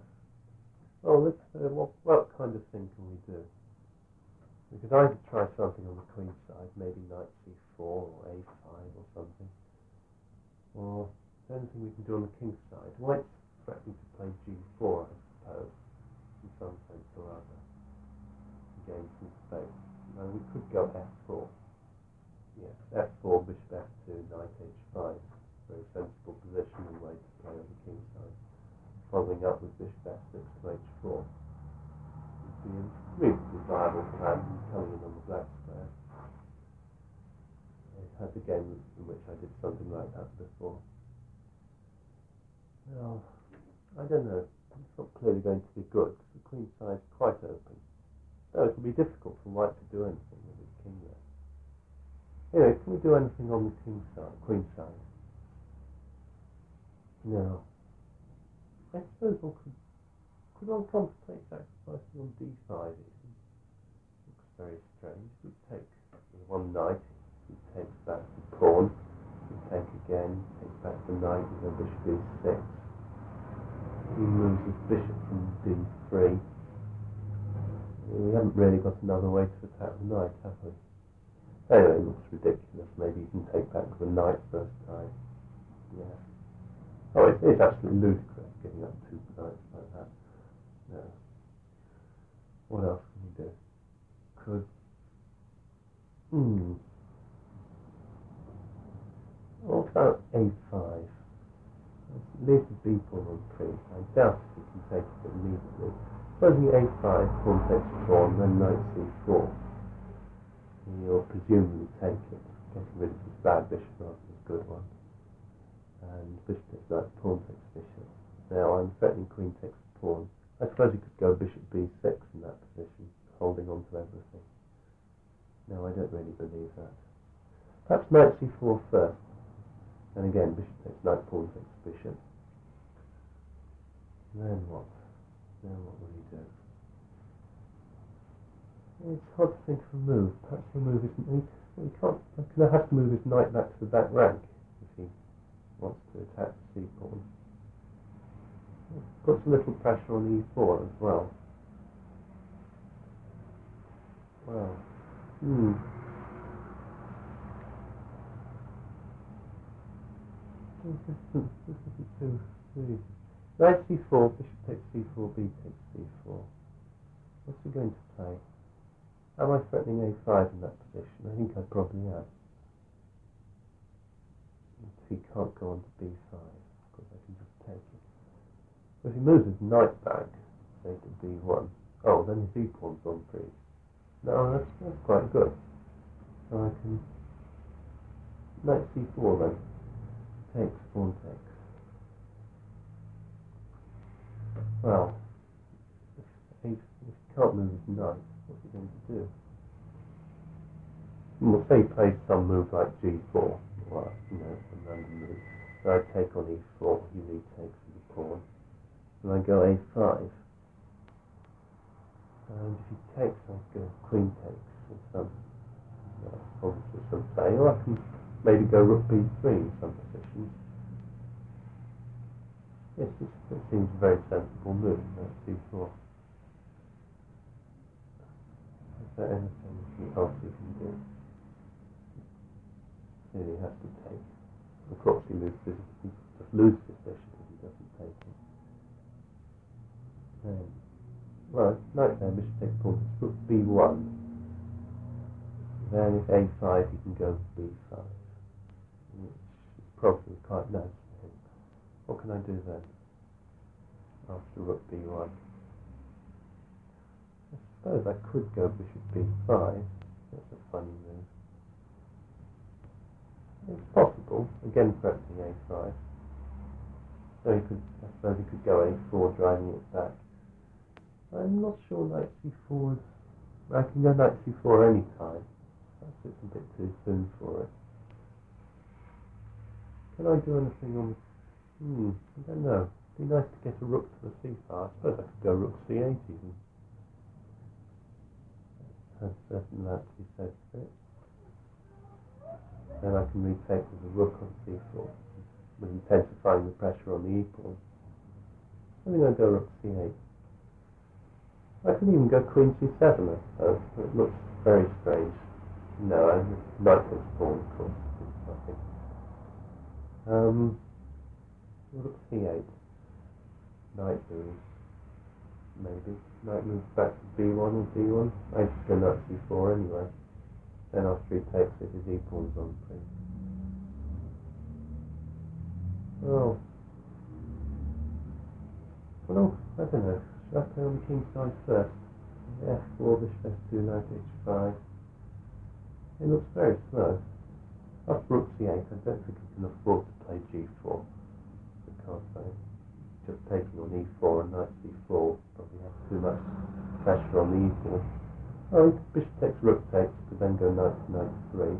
Well, what kind of thing can we do? We could either try something on the queen side, maybe knight c4 or a5 or something, or anything we can do on the king side. White's threatening to play g4, I suppose, in some sense or other, to gain some space. Now we could go f4. Yes, f4, bishop f2, knight h5. Very sensible position and way to play on the king side. Following up with bishop f6 to h4 would be a reasonably viable plan coming in on the black square. I had a game in which I did something like that before. Well, I don't know. It's not clearly going to be good because the queen side is quite open. So it will be difficult for white to do anything with his king there. Anyway, can we do anything on the king side, queen side? No. I suppose one could one contemplate sacrificing on d5 even? Looks very strange. We take with one knight, he takes back the pawn, we take again, takes back the knight with a bishop e6. He moves his bishop from d3. We haven't really got another way to attack the knight, have we? Anyway, it looks ridiculous. Maybe you can take back the knight first time. Yeah. Oh, it's absolutely ludicrous giving up 2 knights like that. No. What else can we do? Could... What about a5? Leave the b pawn on print. I doubt if we can take it immediately. Supposing a5, pawn takes pawn, then knight c4. You'll presumably take it, getting rid of this bad bishop rather than this good one. And bishop takes knight, pawn takes bishop. Now I'm threatening queen takes pawn. I suppose you could go bishop b6 in that position, holding on to everything. No, I don't really believe that. Perhaps knight c4 first. And again, bishop takes knight, pawn takes bishop. Then what? Then what will he do? It's hard to think of a move. Perhaps the move isn't... He can't... He'll have to move his knight back to the back rank if he wants to attack the c-pawn. It puts a little pressure on e4 as well. Well... This isn't too easy. Knight c4, bishop takes c4, b takes c4. What's he going to play? Am I threatening a5 in that position? I think I probably am. He can't go on to b5, because I can just take it. But if he moves his knight back, say to b1, oh, then his e-pawn's on free. No, that's quite good. So I can... Knight c4 then. Takes, pawn takes. Well, if he can't move his knight, what's he going to do? We'll say he plays some move like g4, or, some random move. So I take on e4, he retakes with the pawn, and I go a5. And if he takes, I go queen takes with some obviously some play, or I can maybe go rook b3 in some positions. Yes, it seems a very sensible move, c4. Is there anything else you can do? Clearly he has to take. Of course he just loses his bishop if he doesn't take it. Then, well, knight there, bishop takes pawn, rook b1. Then if a5 he can go b5, which is probably quite nice for him. What can I do then? After rook b1. I suppose I could go bishop b5. That's a funny move. It's possible. Again threatening a5. So I suppose he could go a4, driving it back. I'm not sure knight c4 I can go knight c4 any time. Perhaps it's a bit too soon for it. Can I do anything on I don't know. It'd be nice to get a rook to the c-file. I suppose I could go rook c8 even. Has certain that to be said for it. Then I can retake with a rook on c4, with intensifying the pressure on the e-pawn. I think I'll go rook c8. I can even go queen c7, I suppose, but it looks very strange. No, knight takes pawn, of course. Nothing. Rook c8. Knight moves. Maybe. Knight moves back to b1 or d1. I just go knight c4 anyway. Then after he takes it, his e-pawn's on free. Oh. Well, I don't know. Should I play on the king's side first? f4, bishop f2, knight h5. It looks very slow. After rook c8, I don't think I can afford to play g4. Because just taking on e4 and knight c4 probably has too much pressure on the e-pawn. Oh, bishop takes, rook takes, could then go knight to knight 3.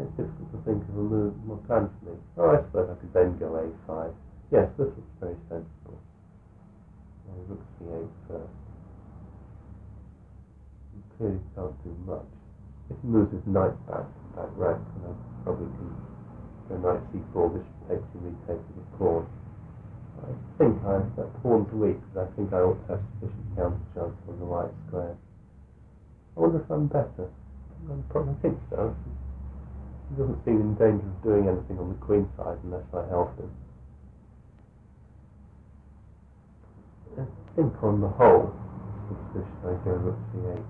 It's difficult to think of a move, more plan for me. Oh, I suppose I could then go a5. Yes, this looks very sensible. Rook c8 first. You clearly can't do much. If he moves his knight back rank, then I probably can go knight c4, bishop takes and retakes with a pawn. I think that pawn's weak, because I think I ought to have sufficient counter chance on the white square. I wonder if I'm better. I think so. He doesn't seem in danger of doing anything on the queen side unless I help him. I think on the whole, this position I go rook c8.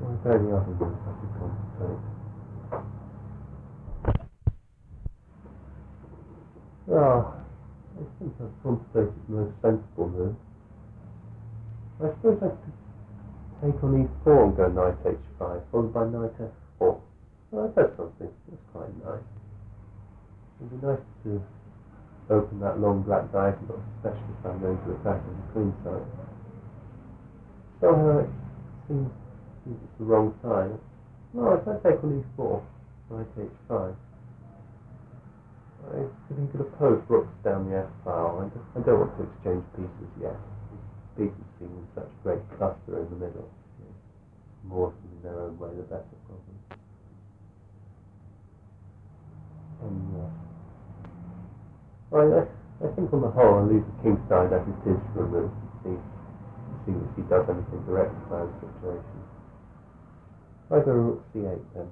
Well, are there any other moves I could contemplate? I think I've contemplated the most sensible move. I suppose I could take on e4 and go knight h5, followed by knight f4. Well, that's something. That's quite nice. It'd be nice to open that long black diagonal, especially if I'm going to attack on the queen side. So it seems it's the wrong side. No, if I take on e4, knight h5, I think could oppose rooks down the f-file. I don't want to exchange pieces yet. Pieces seem in such great cluster in the middle. More of them in their own way, the better, probably. I think on the whole I'll leave the king side as it is for a move and see if he does anything to rectify the situation. I go rook c8 then.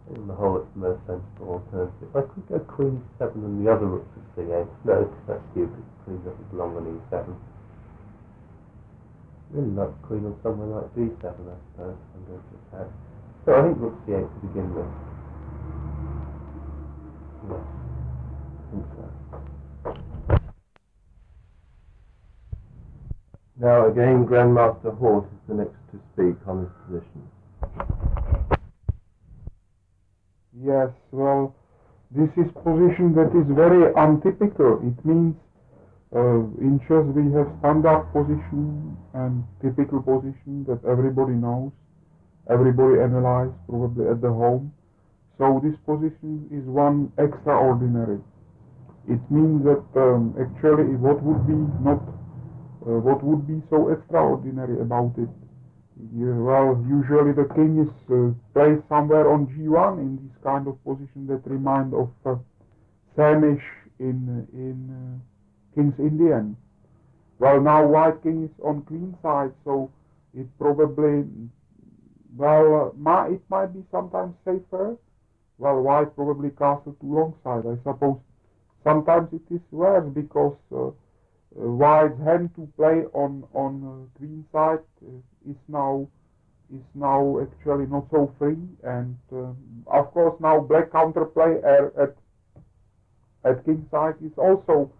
On the whole it's the most sensible alternative. I could go queen e7 and the other rook to c8. No, that's stupid. Queen doesn't belong on e7. Really like the queen on somewhere like b7, I suppose, I'm going to attack. So I think rook c8 to begin with. Yes, I think so. Now again, Grandmaster Hort is the next to speak on this position. Yes, well, this is position that is very untypical. It means in chess we have standard position and typical position that everybody knows, everybody analyzes probably at the home. So this position is one extraordinary. It means that actually what would be so extraordinary about it? Well, usually the king is placed somewhere on g1 in this kind of position that remind of Samish in King's Indian. Well, now white king is on queen side, so it probably, well, it might be sometimes safer. Well, white probably castle to long side. I suppose sometimes it is worse because white's hand to play on queen side is now actually not so free, and of course now black counterplay at king side is also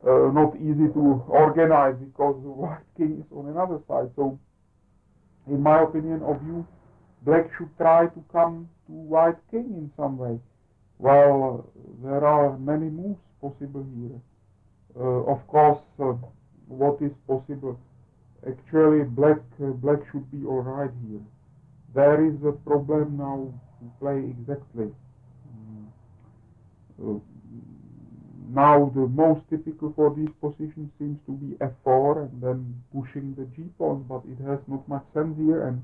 not easy to organize because the white king is on another side. So in my opinion of you, black should try to come to white king in some way. Well, there are many moves possible here. Of course, what is possible? Actually, black should be all right here. There is a problem now to play exactly. Now the most typical for this position seems to be f4 and then pushing the g pawn, but it has not much sense here, and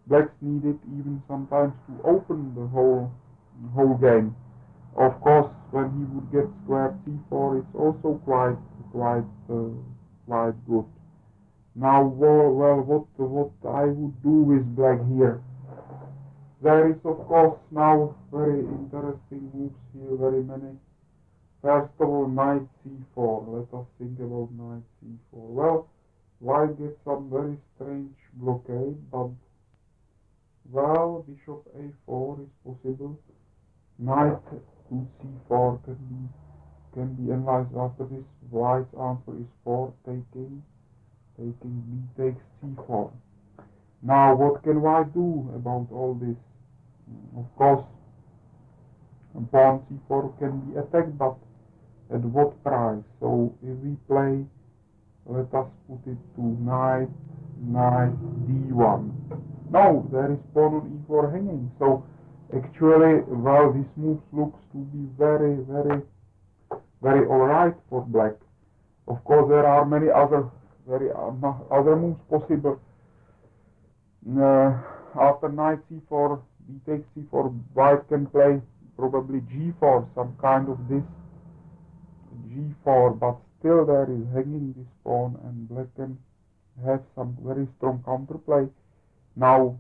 blacks need it even sometimes to open the whole game. Of course, when he would get square c4, it's also quite good. Now, well, what I would do with black here? There is, of course, now very interesting moves here, very many. First of all, knight c4. Let us think about knight c4. Well, white gets some very strange blockade, but well, bishop a4 is possible. Knight to c4 can be analyzed after this. White's answer is 4, taking b takes c4. Now, what can white do about all this? Of course, pawn c4 can be attacked, but at what price? So if we play, let us put it to knight d1. No, there is pawn on e4 hanging. So actually, well, this move looks to be very alright for black. Of course, there are many other moves possible. After knight c4, b takes c4, white can play probably g4, some kind of this g4, but still there is hanging this pawn, and black can have some very strong counterplay. Now,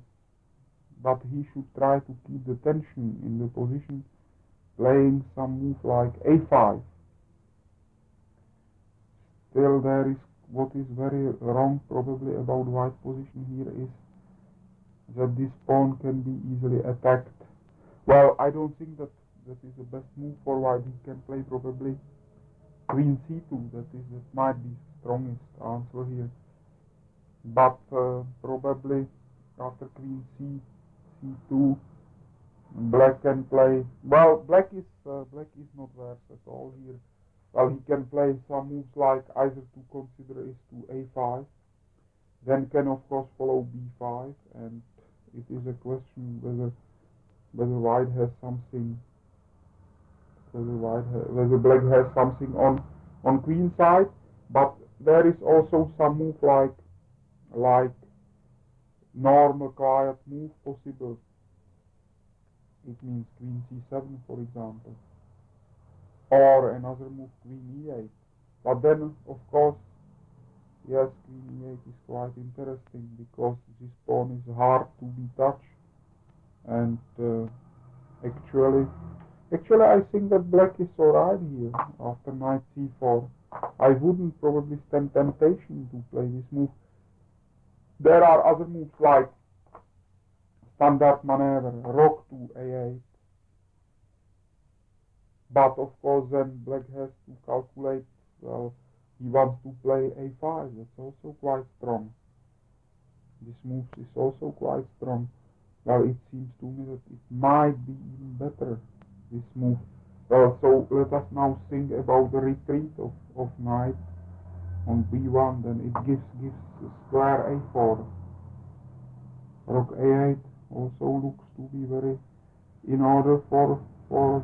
but he should try to keep the tension in the position, playing some move like a5. Still there is, what is very wrong probably about white position here is that this pawn can be easily attacked. Well, I don't think that is the best move for white. He can play probably queen c2. That might be strongest answer here. But probably after queen c2, black can play. Well, black is not worse at all here. Well, he can play some moves like either to consider is to a5, then can of course follow b5, and it is a question whether white has something, whether black has something on queen side. But there is also some move like normal quiet move possible. It means queen c7, for example, or another move queen e8. But then, of course, yes, queen e8 is quite interesting because this pawn is hard to be touched, and actually I think that black is alright here after knight c4. I wouldn't probably stand temptation to play this move. There are other moves like standard maneuver, rook to a8. But of course then black has to calculate, well, he wants to play a5. That's also quite strong. This move is also quite strong. Well, it seems to me that it might be even better, this move. Well, so let us now think about the retreat of knight on b1. Then it gives square a4. Rook a8 also looks to be very in order for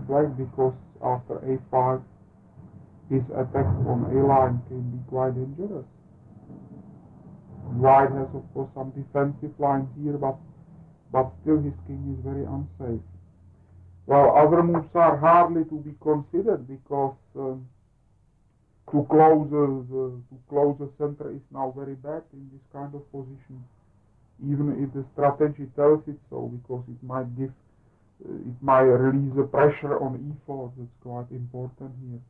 black, because after a5 his attack on a line can be quite dangerous. White has of course some defensive lines here, but still his king is very unsafe. Well, other moves are hardly to be considered because to close the center is now very bad in this kind of position, even if the strategy tells it so, because it might release the pressure on e4. That's quite important here.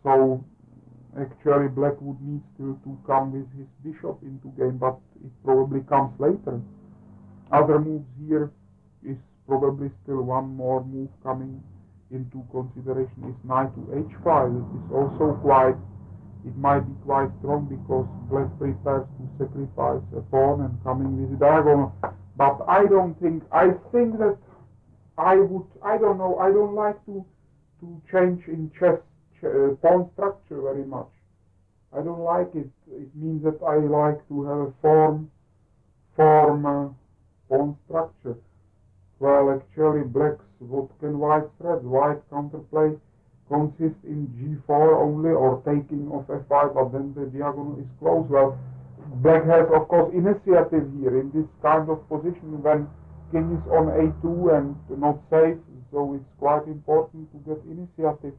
So actually black would need still to come with his bishop into game, but it probably comes later. Other moves here is probably still one more move coming into consideration is knight to h5. It is also it might be quite strong because black prepares to sacrifice a pawn and coming with a diagonal. But I think that I don't know, I don't like to change in chess pawn structure very much. I don't like it. It means that I like to have a form pawn structure. Well, actually black's, what can white threat? White counterplay consists in g4 only, or taking of f5, but then the diagonal is closed. Well, black has of course initiative here in this kind of position when king is on a2 and not safe, so it's quite important to get initiative.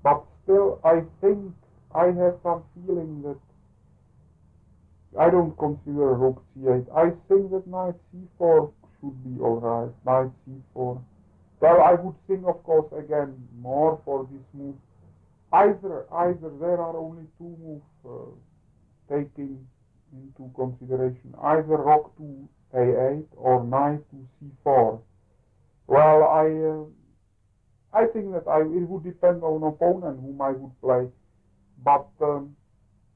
But still, I think I have some feeling that I don't consider rook c8. I think that knight c4 should be alright. Knight c4. Well, I would think, of course, again, more for this move. Either there are only two moves taking into consideration. Either rook to a8 or knight to c4. Well, I think that it would depend on opponent whom I would play, but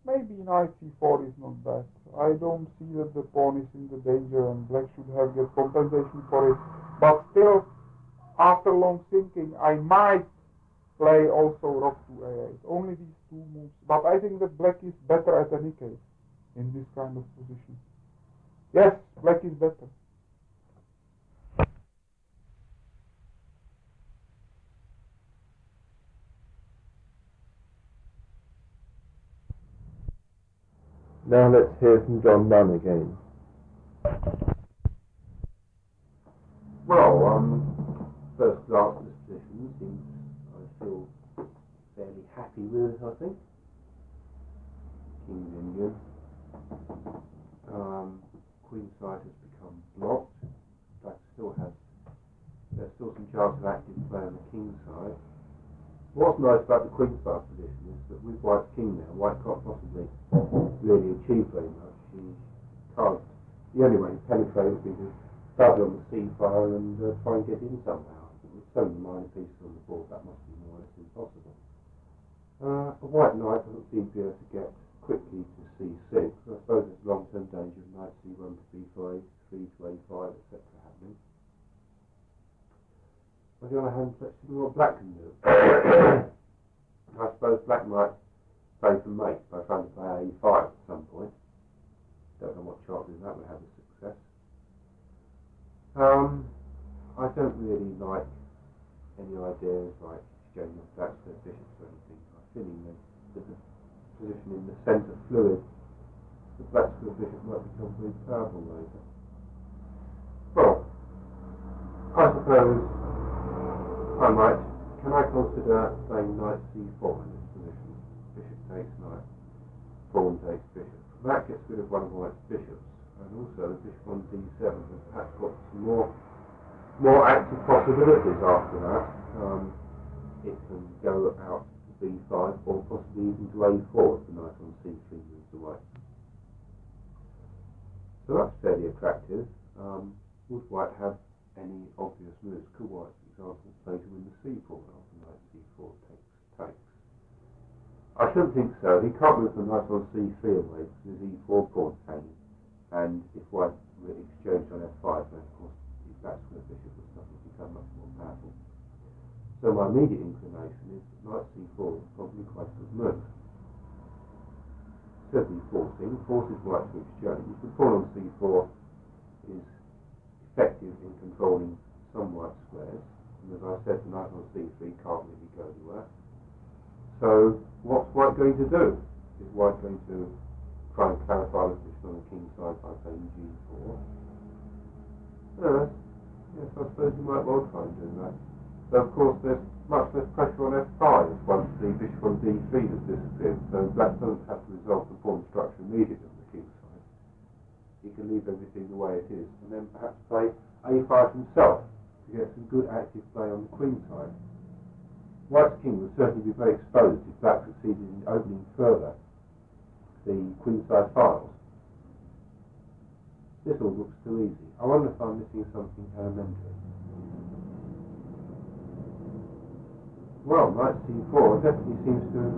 maybe knight c4 is not bad. I don't see that the pawn is in the danger and black should have get compensation for it. But still, after long thinking, I might play also rook to a8. Only these two moves. But I think that black is better at any case in this kind of position. Yes, black is better. Now let's hear from John Nunn again. Well, first glance at this position I feel fairly happy with it, I think. King's Indian. Queen side has become blocked. Black there's still some chance of active play on the king side. What's nice about the queen side position is that with white's king now, white can't possibly really achieve very much. He can't. The only way to penetrate would be to double on the c file and try and get in somehow. With so many minor pieces on the board, that must be more or less impossible. A white knight doesn't seem to be able to get quickly to c6. I suppose there's long-term danger of knight c1 to b5, 3 to a5, etc. happening. On the other hand, let's see what black can do. I suppose black might play for mate by trying to play a5 at some point. Don't know what chances that would have of success. I don't really like any ideas like exchanging blacks for bishops or anything. I'm feeling that the position in the centre fluid, the black square bishop might become very powerful later. Well, I suppose can I consider playing knight c4 in this position? Bishop takes knight, pawn takes bishop. That gets rid of one of white's bishops, and also the bishop on d7 has perhaps got some more active possibilities after that. It can go out to b5 or possibly even to a4 if the knight on c3 moves away. So that's fairly attractive. Would white have any obvious moves? Could white, for example, play to win the c-pawn after knight c4 takes? I shouldn't think so. He can't move the knight on c3 away because his e4 pawn's hanging. And if white were exchanged on f5, then of course the black square bishop would suddenly become much more powerful. So my immediate inclination is that knight c4 is probably quite a good move. Certainly forces white to exchange. The pawn on c4 is effective in controlling some white squares, and as I said, the knight on c3 can't really go anywhere. So what's White going to do? Is White going to try and clarify the position on the king side by playing g4? Yes, I suppose you might well try and do that. Though of course there's much less pressure on f5 once the bishop on d3 has disappeared, so black doesn't have to resolve the pawn structure immediately on the king side. He can leave everything the way it is, and then perhaps play a5 himself to get some good active play on the queen side. White's king would certainly be very exposed if black succeeded in opening further the queenside files. This all looks too easy. I wonder if I'm missing something elementary. Well, knight c4 definitely seems to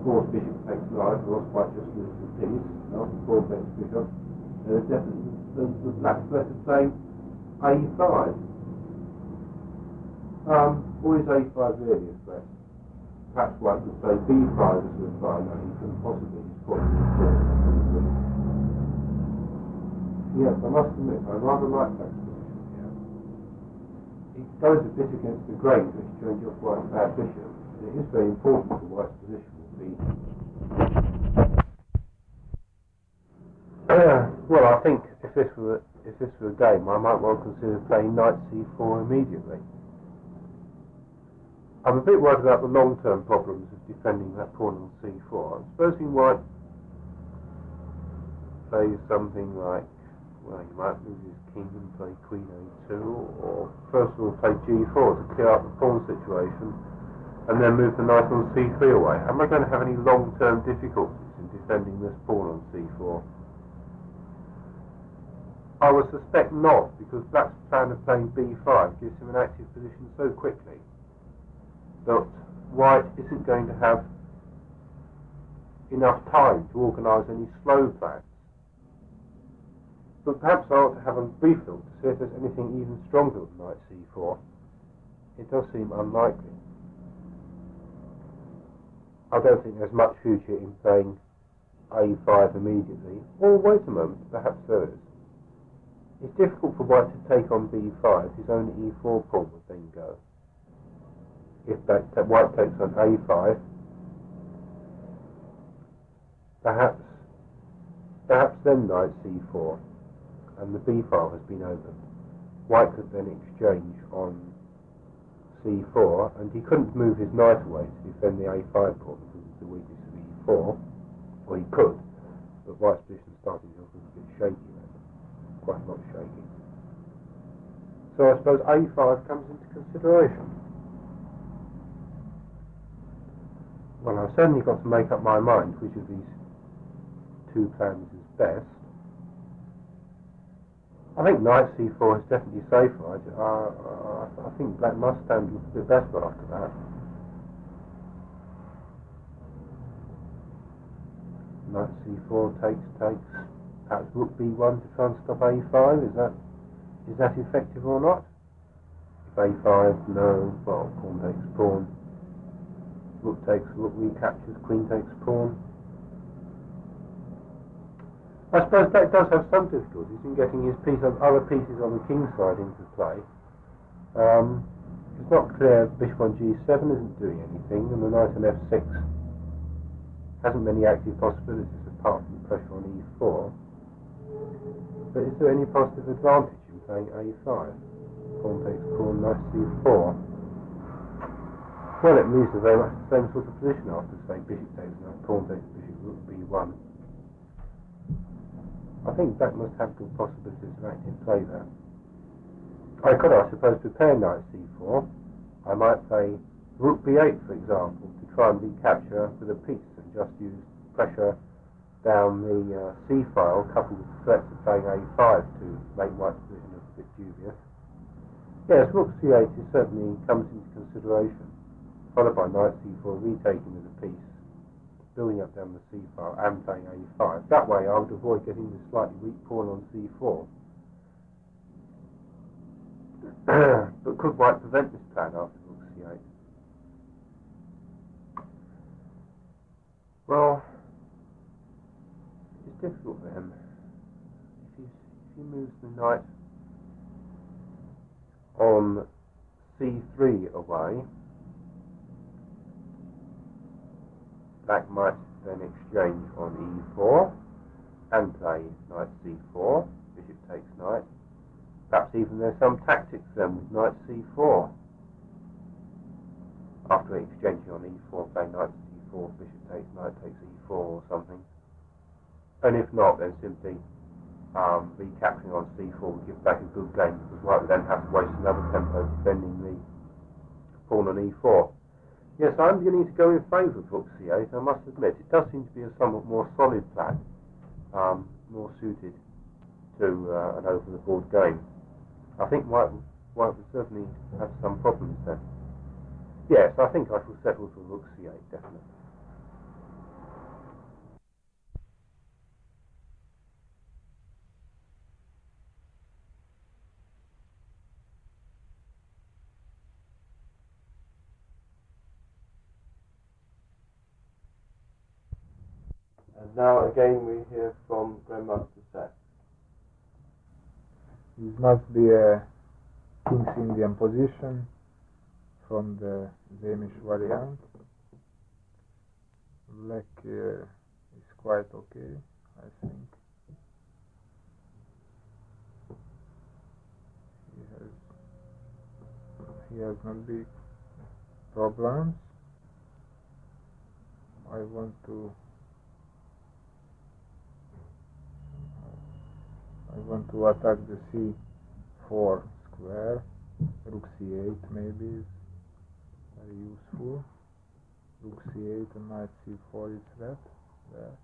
force bishop takes knight, or else White just loses the piece. And after pawn takes bishop, there's definitely the black threat of playing a5. Or is a5 really a threat? Perhaps White could play b5 as a reply, no, he couldn't possibly. He's forced to Yes, I must admit, I rather like Black's position here. It goes a bit against the grain to exchange off White's bad bishop, and it is very important for White's position will be. Well, I think if this were a game, I might well consider playing knight c4 immediately. I'm a bit worried about the long-term problems of defending that pawn on c4. Supposing White plays something like, well, you might move his king and play queen a2, or first of all play g4 to clear up the pawn situation, and then move the knight on c3 away. Am I going to have any long-term difficulties in defending this pawn on c4? I would suspect not, because Black's plan of playing b5 gives him an active position so quickly that White isn't going to have enough time to organise any slow plans. But perhaps I ought to have a brief look to see if there's anything even stronger than knight c4. It does seem unlikely. I don't think there's much future in playing a5 immediately. Or wait a moment, perhaps there is. It's difficult for White to take on b5. His own e4 pawn would then go. If White takes on a5, perhaps then knight c4. And the b file has been opened. White could then exchange on c4, and he couldn't move his knight away to defend the a5 pawn because of the weakness of e4. Or he could, but White's position starting to look a bit shaky then. Quite a lot shaky. So I suppose a5 comes into consideration. Well, I've certainly got to make up my mind which of these two plans is best. I think knight c4 is definitely safer. I think Black must stand a little bit better after that. Knight c4 takes. Perhaps rook b1 to try and stop a5. Is that effective or not? If a5, no. Well, pawn takes pawn. Rook takes, rook recaptures, queen takes pawn. I suppose Black does have some difficulties in getting his other pieces on the king side into play. It's not clear bishop on g7 isn't doing anything, and the knight on f6 hasn't many active possibilities apart from pressure on e4. But is there any positive advantage in playing a5? Pawn takes pawn, knight c4. Well, it leaves a very much the same sort of position after, say, bishop takes knight, pawn takes bishop, rook b1. I think Black must have good possibilities of active play there. I could, I suppose, prepare knight c4. I might play rook b8, for example, to try and recapture with a piece and just use pressure down the c-file coupled with the threats of playing a5 to make White's position a bit dubious. Yes, rook c8 certainly comes into consideration, followed by knight c4 retaking with a piece, building up down the c-file and playing a5. That way I would avoid getting the slightly weak pawn on c4. But could White prevent this plan after rook c8? Well, it's difficult for him. If he moves the knight on c3 away, black might then exchange on e4 and play knight c4, bishop takes knight. Perhaps even there's some tactics then with knight c4. After exchanging on e4, play knight c4, bishop takes knight takes e4 or something. And if not, then simply recapturing on c4 will give back a good game, because white would then have to waste another tempo defending the pawn on e4. Yes, I'm beginning to go in favour of rook c8, I must admit. It does seem to be a somewhat more solid plan, more suited to an over-the-board game. I think white would certainly have some problems then. Yes, I think I shall settle for rook c8, definitely. And now again we hear from Grandmaster Sachs. This must be a King's Indian position from the Danish variant. Black is quite okay, I think. He has no big problems. I want to attack the c4 square. Rook c8 maybe is very useful. Rook c8 and knight c4 is threat there.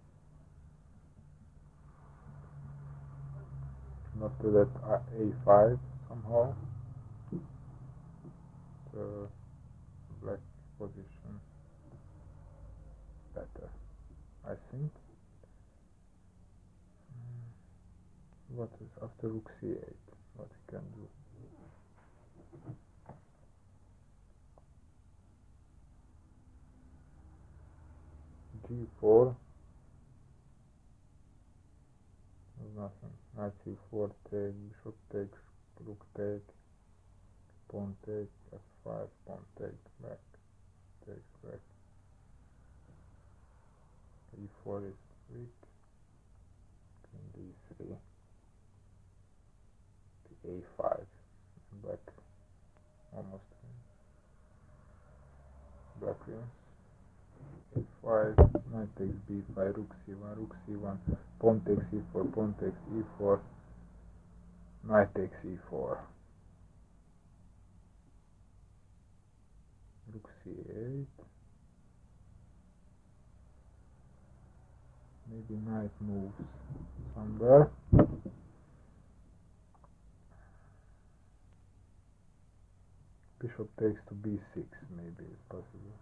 Not to that a5 somehow. The black position better, I think. What is after rook c8? What he can do? g4. Nothing. Knight c4 take, bishop takes, rook take, pawn take, f5, pawn take, back, takes back. e4 is weak. King d3. a5, black almost black wins. a5, knight takes b5, rook c1, pawn takes e4, pawn takes e4, knight takes e4, rook c8, maybe knight moves somewhere. Bishop takes to b6, maybe it's possible.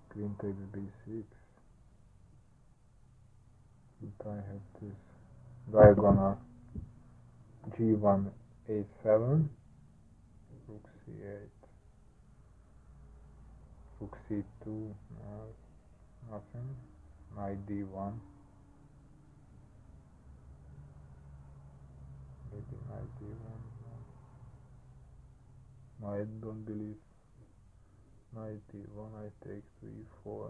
Queen takes b6. And I have this diagonal g1, a7, rook c8, rook c2, no, nothing, knight d1, maybe knight d1, no, I don't believe. Knight d1, I take to e4,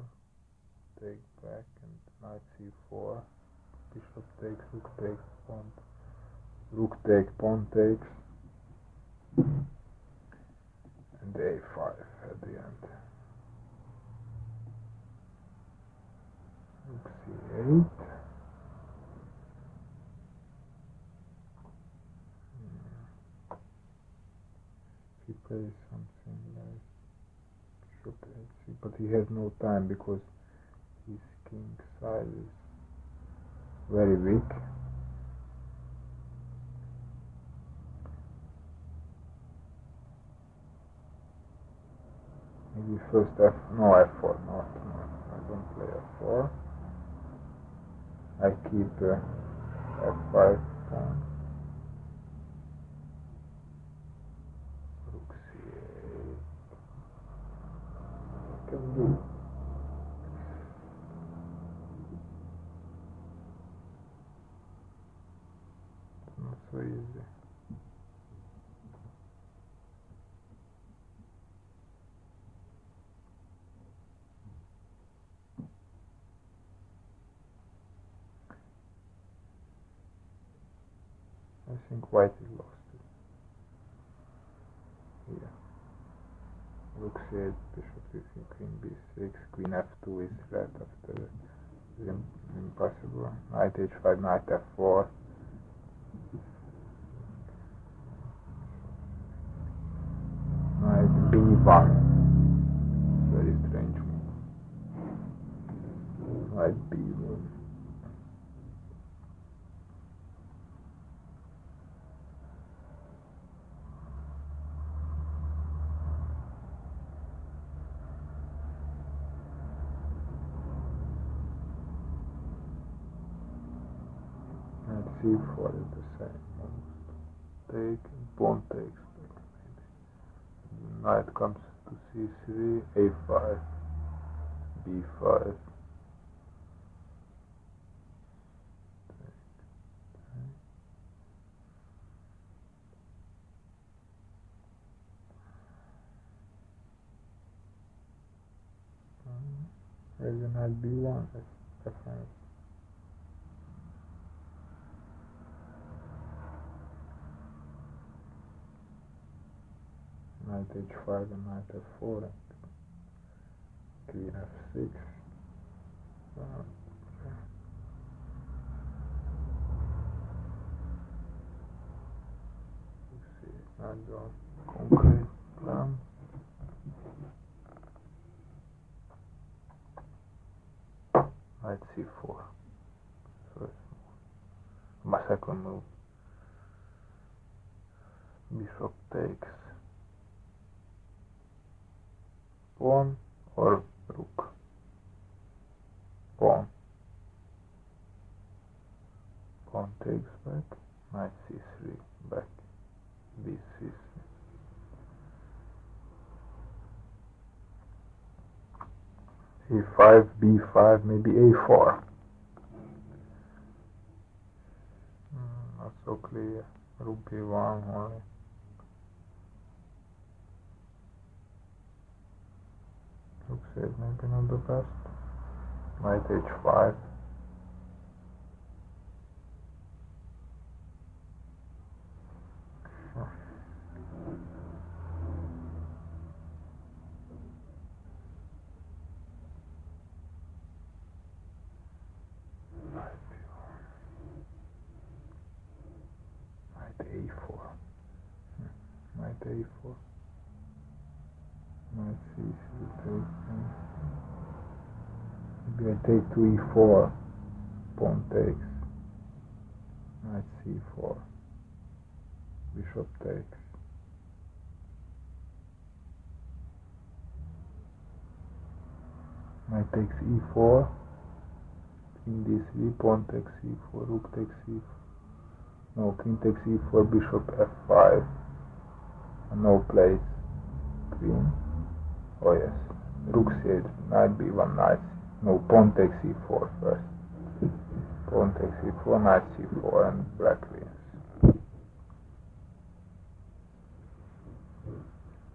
take back, and knight c4, bishop takes, rook takes, pawn, rook take, pawn takes, and a5 at the end. Rook c8. He plays something like bishop h6, but he has no time because his king side is very weak. Maybe first f4, no, I don't play f4. I keep f5 pawn. Rook c8. I can do. It's not so easy. think white is lost it. Here. Rook c8, bishop c3, queen b6, queen f2 is threat after that. Is impossible. Knight h5, knight f4. Knight b1. Very strange move. Knight b1. c4 is the same. Take, pawn takes, maybe. Knight comes to c3, a5, b5. Where's the knight b1? F5. Knight h5 and knight f4 and queen f6. Let's see, not the concrete plan. Knight c4. First move. My second move. Bishop takes. Pawn or rook? Pawn. Pawn takes back. Knight c3 back. b6. a5, b5, maybe a4. Not so clear. Rook b1 only. Rook says maybe not the best. Knight h5. Knight a4. Knight a4. Knight c3 take. Maybe I take to e4. Pawn takes. Knight c4. Bishop takes. Knight takes e4. King d3. Pawn takes e4. Rook takes e4. No, king takes e4. Bishop f5. And no place. Queen. Oh yes. Rook c8. Knight b1. Knight. No, pawn takes e4 first. Pawn takes e4. Knight c4 and black wins.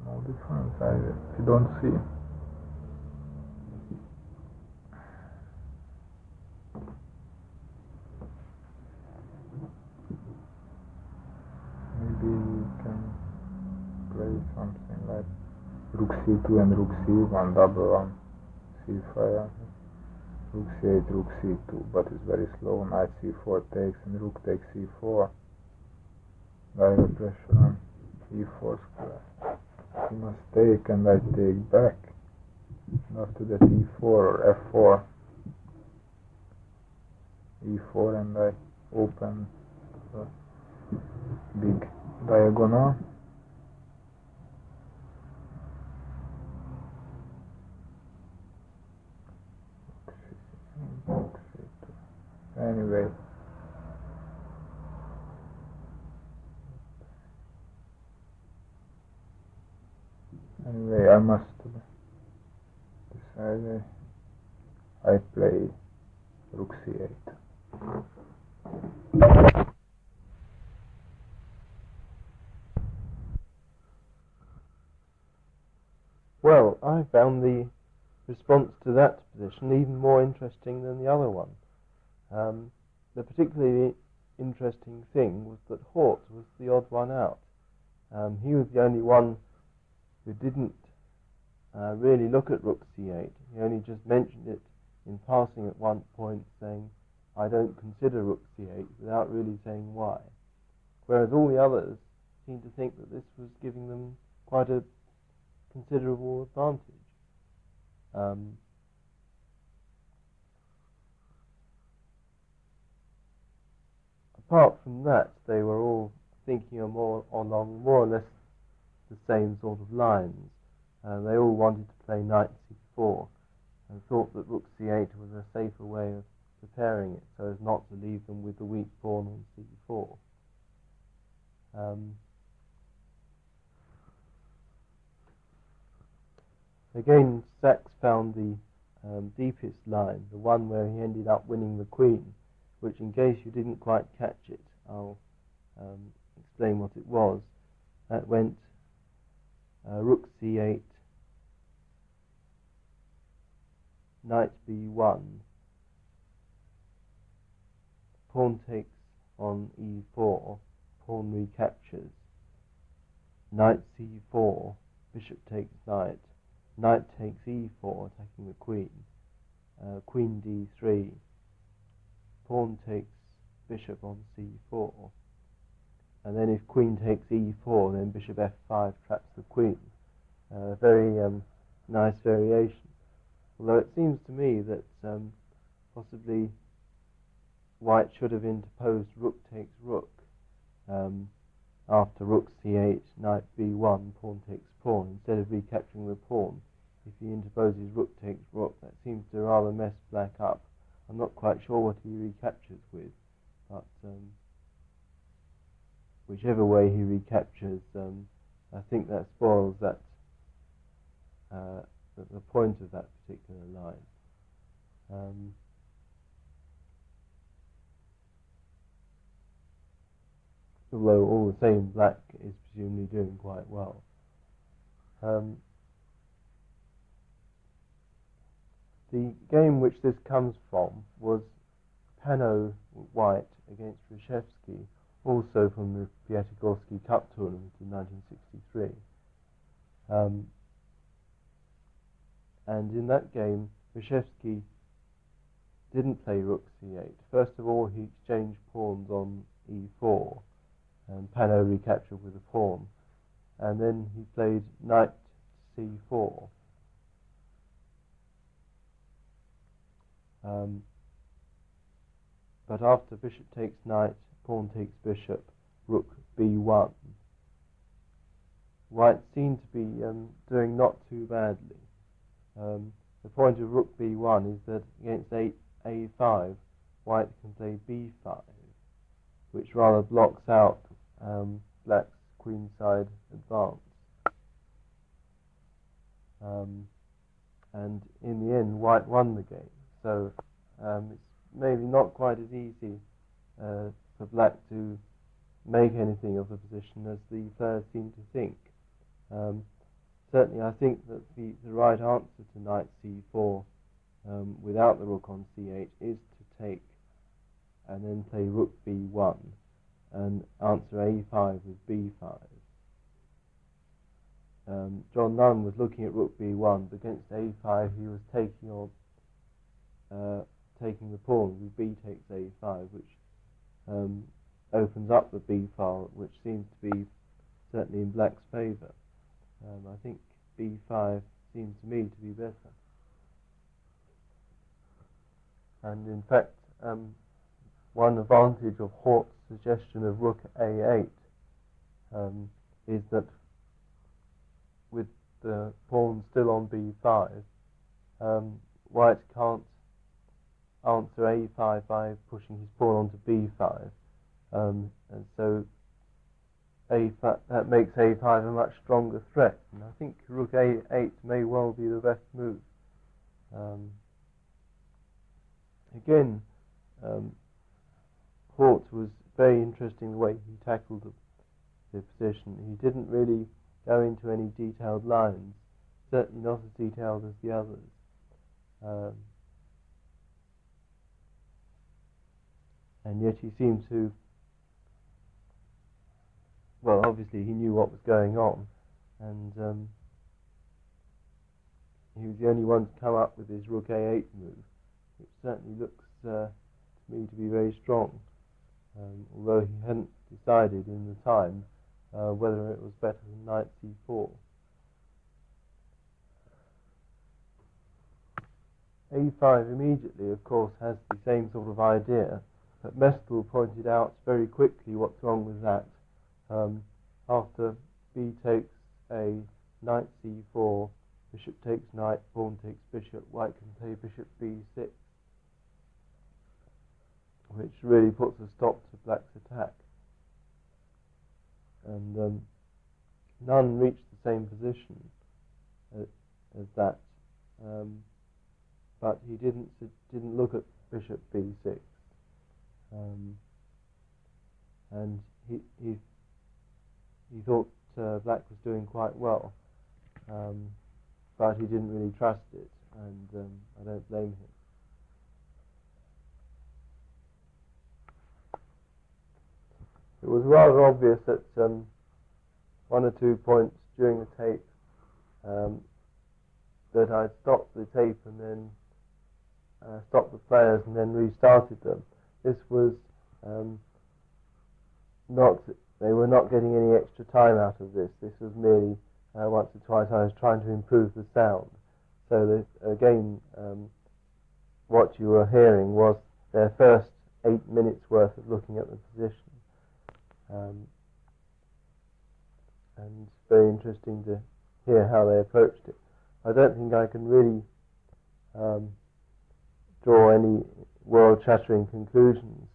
No difference. I don't see. Maybe you can play something like Rook c2 and Rook c1 double on c5. Rook c8, Rook c2, but it's very slow. Knight c4 takes and Rook takes e4. Direct pressure on e4 square. He must take and I take back. And after that e4 or f4. e4 and I open the big diagonal. Anyway, I must decide. I play Rook c8. Well, I found the response to that position even more interesting than the other one. The particularly interesting thing was that Hort was the odd one out. He was the only one who didn't really look at rook c8. He only just mentioned it in passing at one point, saying, I don't consider rook c8, without really saying why. Whereas all the others seemed to think that this was giving them quite a considerable advantage. Apart from that, they were all thinking along more or less the same sort of lines. They all wanted to play knight c4 and thought that rook c8 was a safer way of preparing it, so as not to leave them with the weak pawn on c4. Again, Sachs found the deepest line, the one where he ended up winning the queen, which, in case you didn't quite catch it, I'll explain what it was. That went rook c8, knight b1, pawn takes on e4, pawn recaptures, knight c4, bishop takes knight, knight takes e4, attacking the queen, queen d3, pawn takes bishop on c4, and then if queen takes e4, then bishop f5 traps the queen. Very nice variation. Although it seems to me that possibly white should have interposed rook takes rook after rook c8, knight b1, pawn takes pawn, instead of recapturing the pawn. If he interposes rook takes rook, that seems to rather mess black up. I'm not quite sure what he recaptures with, but whichever way he recaptures, I think that spoils that the point of that particular line. Although all the same, black is presumably doing quite well. The game which this comes from was Pano White against Reshevsky, also from the Piatigorsky Cup tournament in 1963. And in that game, Reshevsky didn't play rook c8. First of all, he exchanged pawns on e4, and Pano recaptured with a pawn. And then he played knight c4. But after bishop takes knight, pawn takes bishop, rook b1, white seemed to be doing not too badly. The point of rook b1 is that against a5, white can play b5, which rather blocks out black's queenside advance. And in the end, white won the game. So it's maybe not quite as easy for black to make anything of the position as the players seem to think. Certainly, I think that the right answer to knight c4 without the rook on c8 is to take and then play rook b1 and answer a5 with b5. John Nunn was looking at rook b1, but against a5 he was taking the pawn with b takes a5, which opens up the b file, which seems to be certainly in black's favour. I think b5 seems to me to be better. And in fact, one advantage of Hort's suggestion of rook a8 is that with the pawn still on b5, white can't answer a5 by pushing his pawn onto b5, and so that makes a5 a much stronger threat, and I think rook a8 may well be the best move. Again, Hort was very interesting the way he tackled the position. He didn't really go into any detailed lines, certainly not as detailed as the others. And yet he seemed to well, obviously he knew what was going on, and he was the only one to come up with his rook a8 move, which certainly looks to me to be very strong, although he hadn't decided in the time whether it was better than knight c4. a5 immediately, of course, has the same sort of idea, but Mestel pointed out very quickly what's wrong with that. After b takes a, knight c4, bishop takes knight, pawn takes bishop, white can play bishop b6, which really puts a stop to black's attack. And Nunn reached the same position as that, but he didn't look at bishop b6, and he thought black was doing quite well, but he didn't really trust it, and I don't blame him. It was rather obvious at one or two points during the tape that I'd stopped the tape and then stopped the players and then restarted them. This was they were not getting any extra time out of this. This was merely once or twice I was trying to improve the sound. So that, again, what you were hearing was their first 8 minutes worth of looking at the position. And it's very interesting to hear how they approached it. I don't think I can really draw any world-shattering conclusions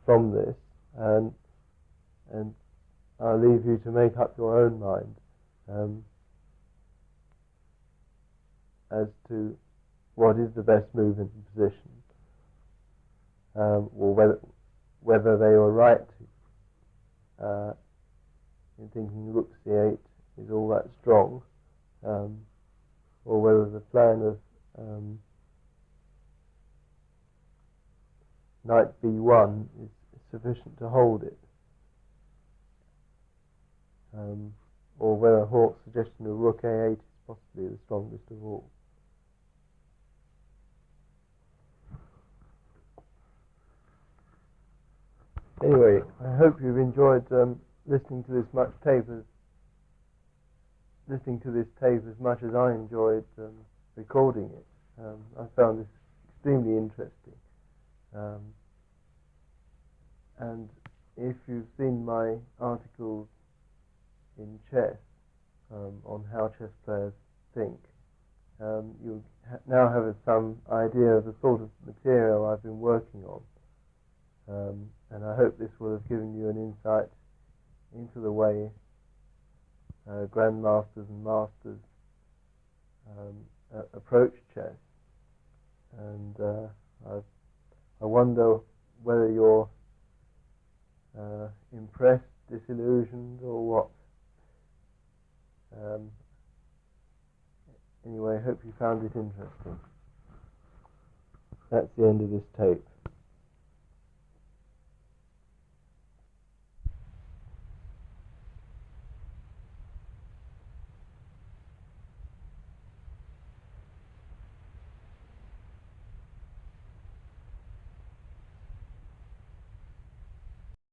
from this, and I'll leave you to make up your own mind as to what is the best move in the position, or whether they were right in thinking rook c8 is all that strong, or whether the plan of knight b1 is sufficient to hold it, or whether Hort's suggestion of rook a8 is possibly the strongest of all. Anyway, I hope you've enjoyed listening to this tape as much as I enjoyed recording it. I found this extremely interesting. And if you've seen my articles in chess on how chess players think, you now have some idea of the sort of material I've been working on. And I hope this will have given you an insight into the way Grandmasters and Masters approach chess. And I wonder whether you're impressed, disillusioned, or what. Anyway, I hope you found it interesting. That's the end of this tape.